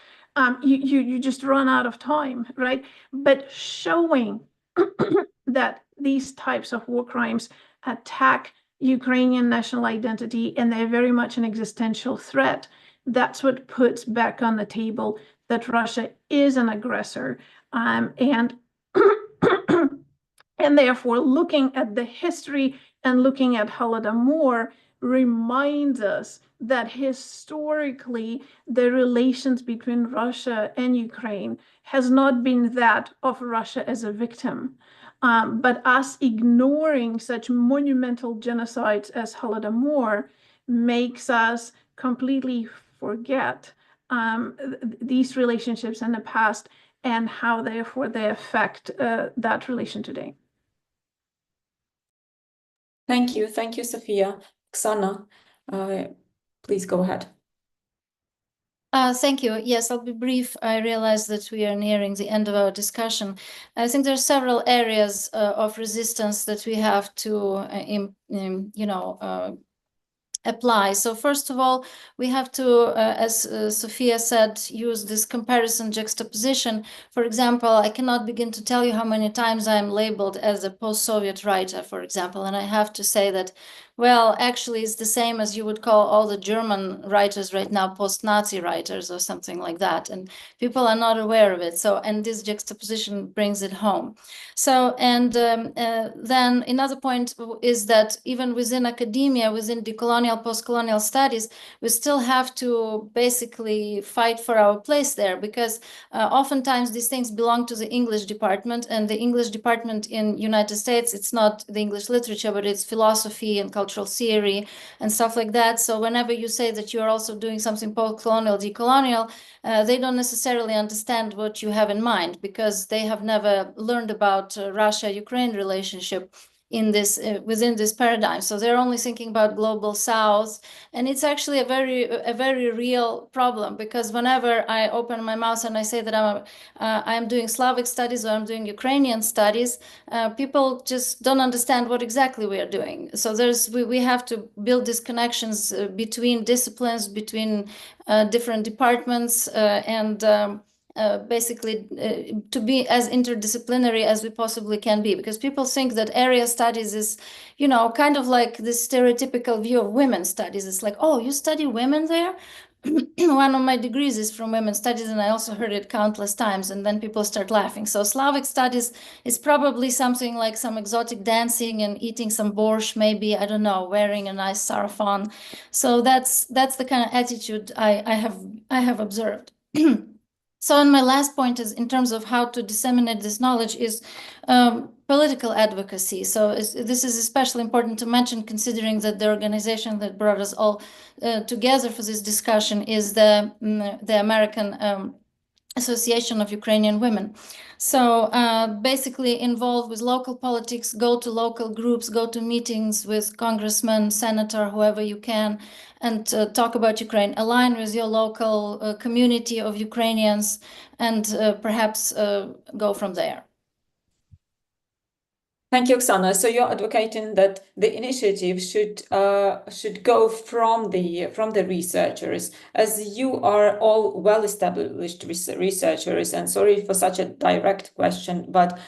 you just run out of time, right? But showing that these types of war crimes attack Ukrainian national identity and they're very much an existential threat, that's what puts back on the table that Russia is an aggressor, and therefore looking at the history and looking at Holodomor reminds us that historically the relations between Russia and Ukraine has not been that of Russia as a victim, but us ignoring such monumental genocides as Holodomor makes us completely forget these relationships in the past and how therefore they affect that relation today. Thank you, Sophia. Oksana, please go ahead. Thank you. Yes, I'll be brief. I realize that we are nearing the end of our discussion. I think there are several areas of resistance that we have to, apply. So first of all, we have to, as Sophia said, use this comparison juxtaposition. For example, I cannot begin to tell you how many times I'm labeled as a post-Soviet writer, for example, and I have to say that, well, actually it's the same as you would call all the German writers right now post-Nazi writers or something like that, and people are not aware of it. So, and this juxtaposition brings it home. So, and then another point is that even within academia, within decolonial decolonial, post-colonial studies, we still have to basically fight for our place there, because oftentimes these things belong to the English department, and the English department in United States, it's not the English literature, but it's philosophy and cultural theory and stuff like that. So whenever you say that you're also doing something post-colonial, decolonial, they don't necessarily understand what you have in mind, because they have never learned about Russia-Ukraine relationship in this within this paradigm. So they're only thinking about global South, and it's actually a very real problem, because whenever I open my mouth and I say that I'm doing Slavic studies or I'm doing Ukrainian studies, people just don't understand what exactly we are doing. So we have to build these connections between disciplines, between different departments, and basically to be as interdisciplinary as we possibly can be, because people think that area studies is, you know, kind of like this stereotypical view of women's studies. It's like, oh, you study women there? One of my degrees is from women's studies, and I also heard it countless times, and then people start laughing. So Slavic studies is probably something like some exotic dancing and eating some borscht, maybe, I don't know, wearing a nice sarafan. So that's the kind of attitude I have observed. So, and my last point is in terms of how to disseminate this knowledge is political advocacy. So this is especially important to mention, considering that the organization that brought us all together for this discussion is the American Association of Ukrainian Women. So basically involved with local politics, go to local groups, go to meetings with congressmen, senator, whoever you can, and talk about Ukraine, align with your local community of Ukrainians, and perhaps go from there. Thank you, Oksana. So you're advocating that the initiative should go from the researchers, as you are all well-established researchers. And sorry for such a direct question, but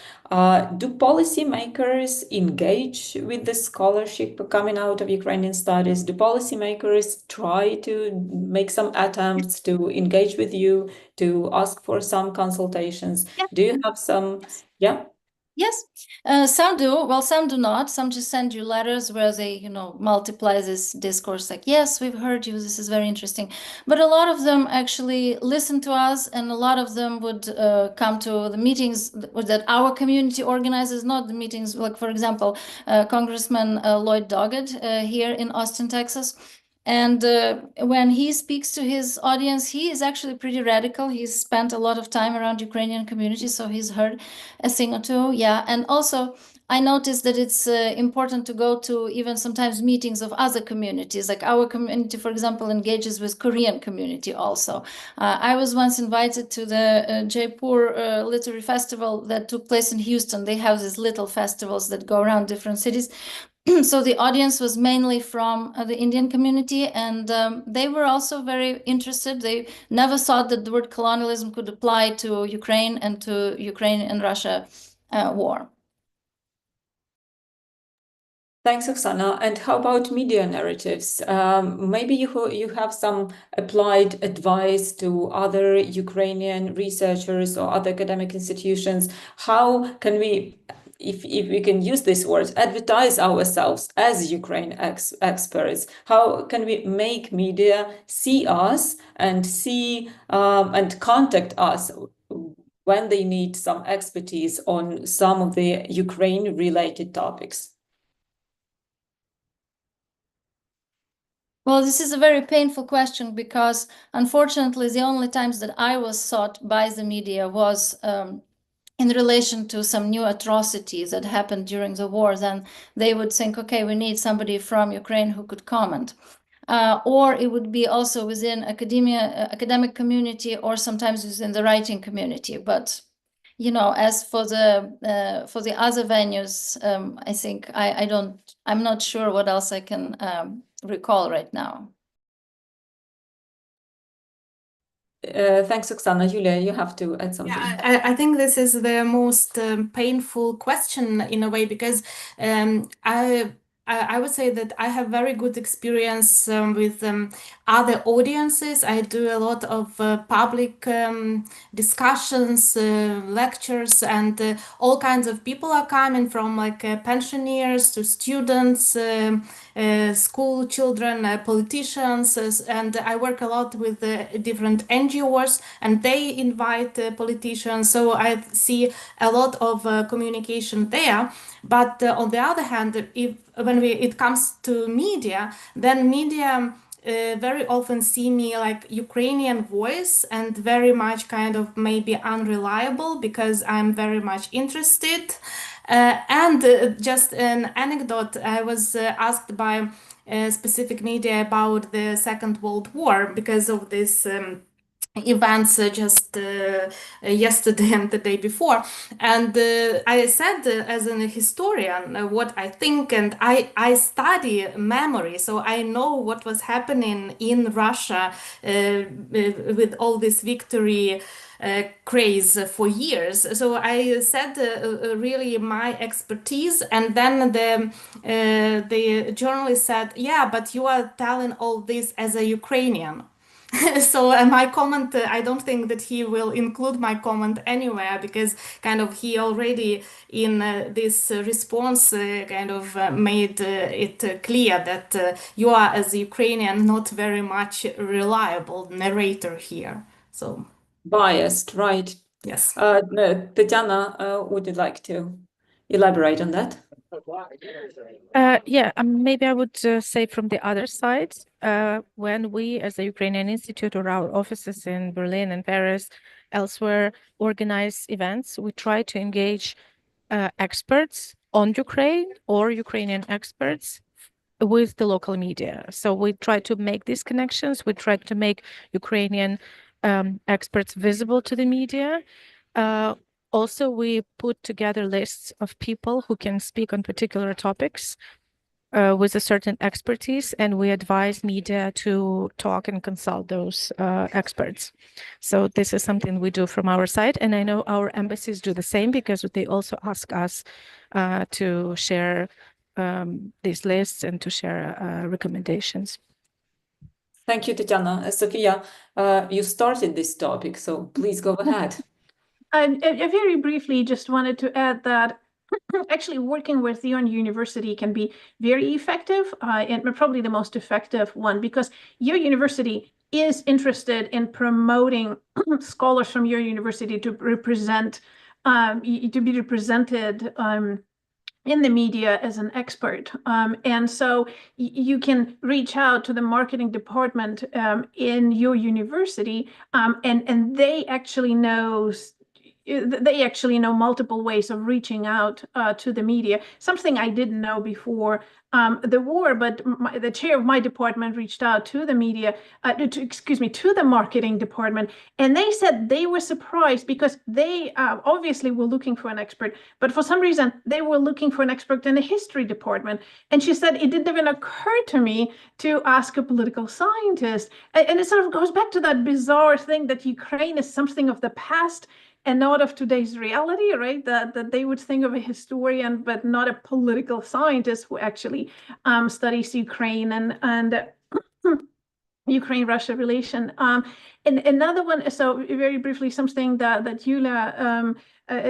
do policymakers engage with the scholarship coming out of Ukrainian studies? Do policymakers try to make some attempts to engage with you, to ask for some consultations? Yeah. Do you have some? Yeah. Yes, some do. Well, some do not. Some just send you letters where they, you know, multiply this discourse like, yes, we've heard you, this is very interesting. But a lot of them actually listen to us, and a lot of them would come to the meetings that our community organizes, not the meetings, like, for example, Congressman Lloyd Doggett here in Austin, Texas. And when he speaks to his audience, he is actually pretty radical. He's spent a lot of time around Ukrainian community, so he's heard a thing or two. Yeah, and also I noticed that it's important to go to even sometimes meetings of other communities. Like our community, for example, engages with Korean community also. I was once invited to the Jaipur Literary Festival that took place in Houston. They have these little festivals that go around different cities. So the audience was mainly from the Indian community, and they were also very interested. They never thought that the word colonialism could apply to Ukraine and to Ukraine and Russia war. Thanks, Oksana. And how about media narratives? Maybe you have some applied advice to other Ukrainian researchers or other academic institutions. How can we, if we can use this word, advertise ourselves as Ukraine experts? How can we make media see us and and contact us when they need some expertise on some of the Ukraine-related topics? Well, this is a very painful question, because unfortunately, the only times that I was sought by the media was in relation to some new atrocities that happened during the war. Then they would think, okay, we need somebody from Ukraine who could comment. Or it would be also within academic community, or sometimes within the writing community. But you know, as for the other venues, I think I'm not sure what else I can recall right now. Thanks, Oksana. Julia, you have to add something. Yeah, I think this is the most painful question in a way, because I would say that I have very good experience with other audiences. I do a lot of public discussions, lectures, and all kinds of people are coming from like pensioners to students, school children, politicians, and I work a lot with different NGOs, and they invite politicians. So I see a lot of communication there. But on the other hand, if when it comes to media, then media very often see me like Ukrainian voice and very much kind of maybe unreliable because I'm very much interested. And just an anecdote, I was asked by specific media about the Second World War because of this. Events just yesterday and the day before, and I said as a historian what I think, and I study memory, so I know what was happening in Russia with all this victory craze for years. So I said really my expertise, and then the journalist said, "Yeah, but you are telling all this as a Ukrainian." So my comment, I don't think that he will include my comment anywhere because kind of he already in this response kind of made it clear that you are as a Ukrainian not very much reliable narrator here. So Biased, right? yes. Tatiana, would you like to elaborate on that? Yeah, maybe I would say from the other side, when we as the Ukrainian Institute or our offices in Berlin and Paris, elsewhere, organize events, we try to engage experts on Ukraine or Ukrainian experts with the local media. So we try to make these connections. We try to make Ukrainian experts visible to the media. Also, we put together lists of people who can speak on particular topics with a certain expertise, and we advise media to talk and consult those experts. So this is something we do from our side, and I know our embassies do the same because they also ask us to share these lists and to share recommendations. Thank you, Tatiana. Sophia, you started this topic, so please go ahead. I very briefly just wanted to add that actually working with your university can be very effective and probably the most effective one because your university is interested in promoting scholars from your university to represent, to be represented in the media as an expert. And so you can reach out to the marketing department in your university and they actually know multiple ways of reaching out to the media, something I didn't know before the war, but the chair of my department reached out to the media, to the marketing department, and they said they were surprised because they obviously were looking for an expert, but for some reason they were looking for an expert in the history department. And she said, it didn't even occur to me to ask a political scientist. And it sort of goes back to that bizarre thing that Ukraine is something of the past and not of today's reality, right? That they would think of a historian, but not a political scientist who actually studies Ukraine and Ukraine-Russia relation. And another one, so very briefly, something that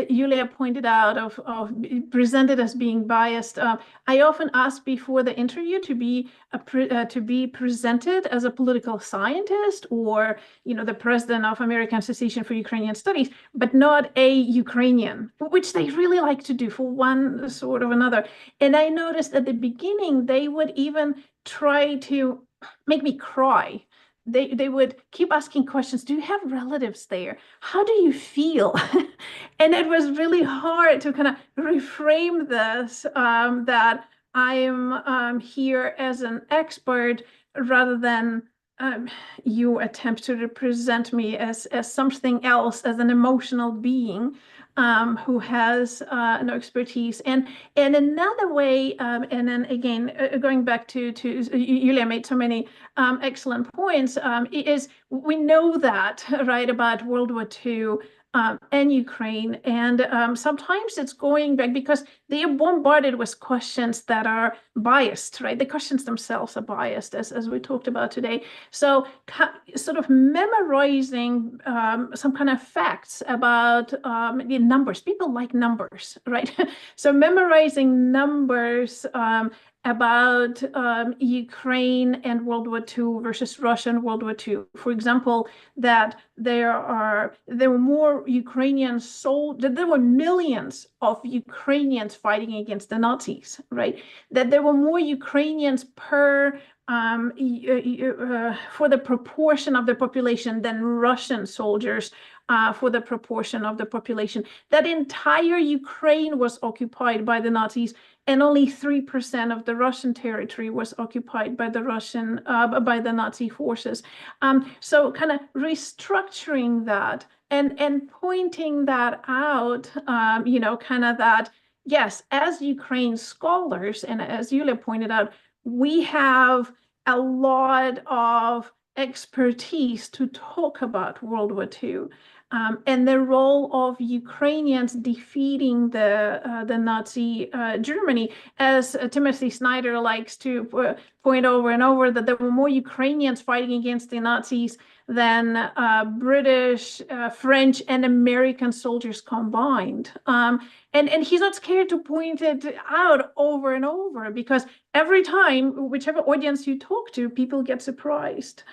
Yulia pointed out of presented as being biased. I often ask before the interview to be presented as a political scientist or the president of American Association for Ukrainian Studies, but not a Ukrainian, which they really like to do for one sort of another. And I noticed at the beginning they would even try to make me cry. They would keep asking questions. Do you have relatives there? How do you feel? And it was really hard to kind of reframe this, that I am here as an expert rather than you attempt to represent me as something else, as an emotional being who has no expertise. And another way, and then again, going back to Yulia made so many excellent points, is we know that, right, about World War II and Ukraine. And sometimes it's going back because they are bombarded with questions that are biased, right? The questions themselves are biased, as we talked about today. So sort of memorizing some kind of facts about the numbers. People like numbers, right? So memorizing numbers about Ukraine and World War II versus Russia and World War II. For example, that there were more Ukrainian soldiers, there were millions of Ukrainians fighting against the Nazis, right? That there were more Ukrainians per for the proportion of the population than Russian soldiers for the proportion of the population. That entire Ukraine was occupied by the Nazis, and only 3% of the Russian territory was occupied by the Nazi forces. So kind of restructuring that and pointing that out, kind of that, yes, as Ukraine scholars, and as Yulia pointed out, we have a lot of expertise to talk about World War II. And the role of Ukrainians defeating the Nazi Germany, as Timothy Snyder likes to point over and over, that there were more Ukrainians fighting against the Nazis than British, French, and American soldiers combined. And he's not scared to point it out over and over, because every time, whichever audience you talk to, people get surprised.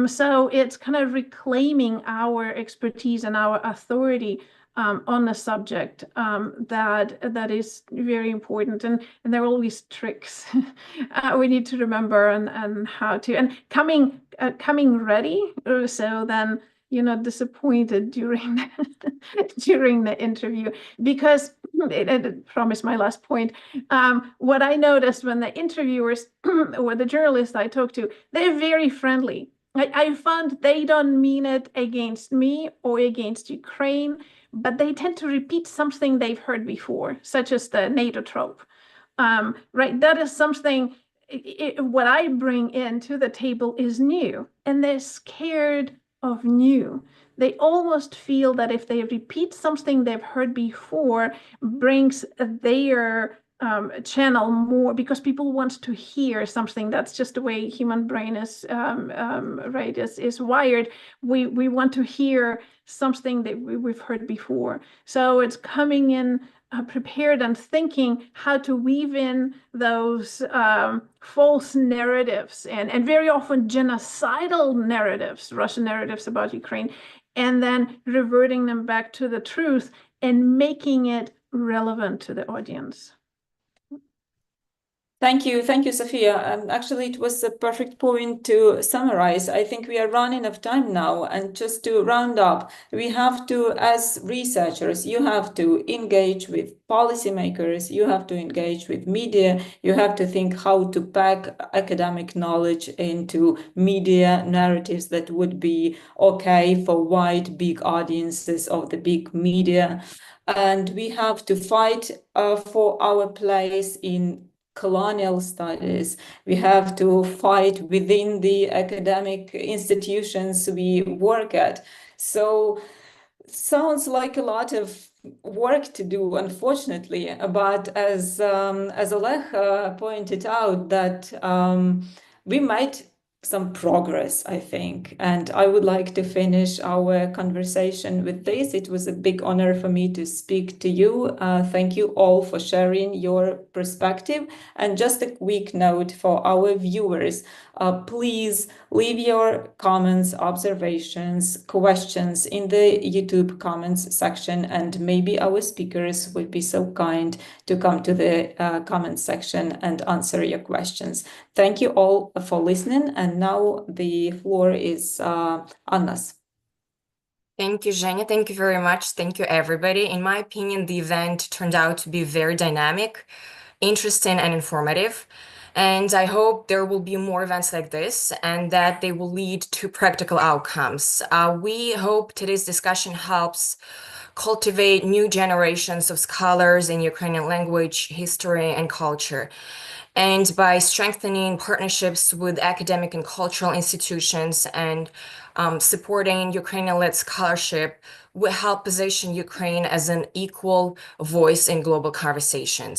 So it's kind of reclaiming our expertise and our authority on the subject that is very important. And there are always tricks we need to remember and how to, and coming ready, so then you're not disappointed during the interview. Because I promise my last point, what I noticed when the interviewers or the journalists I talked to, they're very friendly. I found they don't mean it against me or against Ukraine, but they tend to repeat something they've heard before, such as the NATO trope. Right, that is something, what I bring into the table is new, and they're scared of new. They almost feel that if they repeat something they've heard before, brings their channel more, because people want to hear something. That's just the way human brain is right, is wired. We want to hear something that we've heard before. So it's coming in prepared and thinking how to weave in those false narratives and very often genocidal narratives, Russian narratives about Ukraine, and then reverting them back to the truth and making it relevant to the audience. Thank you, Sophia. Actually, it was a perfect point to summarize. I think we are running out of time now, and just to round up, we have to, as researchers, you have to engage with policymakers, you have to engage with media, you have to think how to pack academic knowledge into media narratives that would be okay for wide, big audiences of the big media. And we have to fight for our place in colonial studies. We have to fight within the academic institutions we work at. So sounds like a lot of work to do, unfortunately. But as Oleg pointed out, that we made some progress, I think. And I would like to finish our conversation with this. It was a big honor for me to speak to you. Thank you all for sharing your perspective. And just a quick note for our viewers, please leave your comments, observations, questions in the YouTube comments section, and maybe our speakers would be so kind to come to the comments section and answer your questions. Thank you all for listening, and now the floor is Anna's. Thank you, Zhenya. Thank you very much. Thank you, everybody. In my opinion, the event turned out to be very dynamic, interesting, and informative. And I hope there will be more events like this and that they will lead to practical outcomes. We hope today's discussion helps cultivate new generations of scholars in Ukrainian language, history, and culture. And by strengthening partnerships with academic and cultural institutions and supporting Ukrainian-led scholarship, will help position Ukraine as an equal voice in global conversations.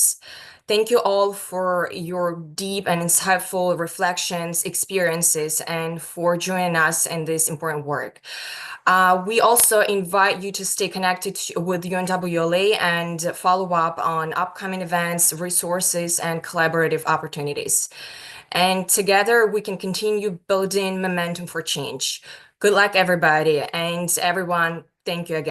Thank you all for your deep and insightful reflections, experiences, and for joining us in this important work. We also invite you to stay connected with UNWLA and follow up on upcoming events, resources, and collaborative opportunities. And together we can continue building momentum for change. Good luck, everybody. And everyone, thank you again.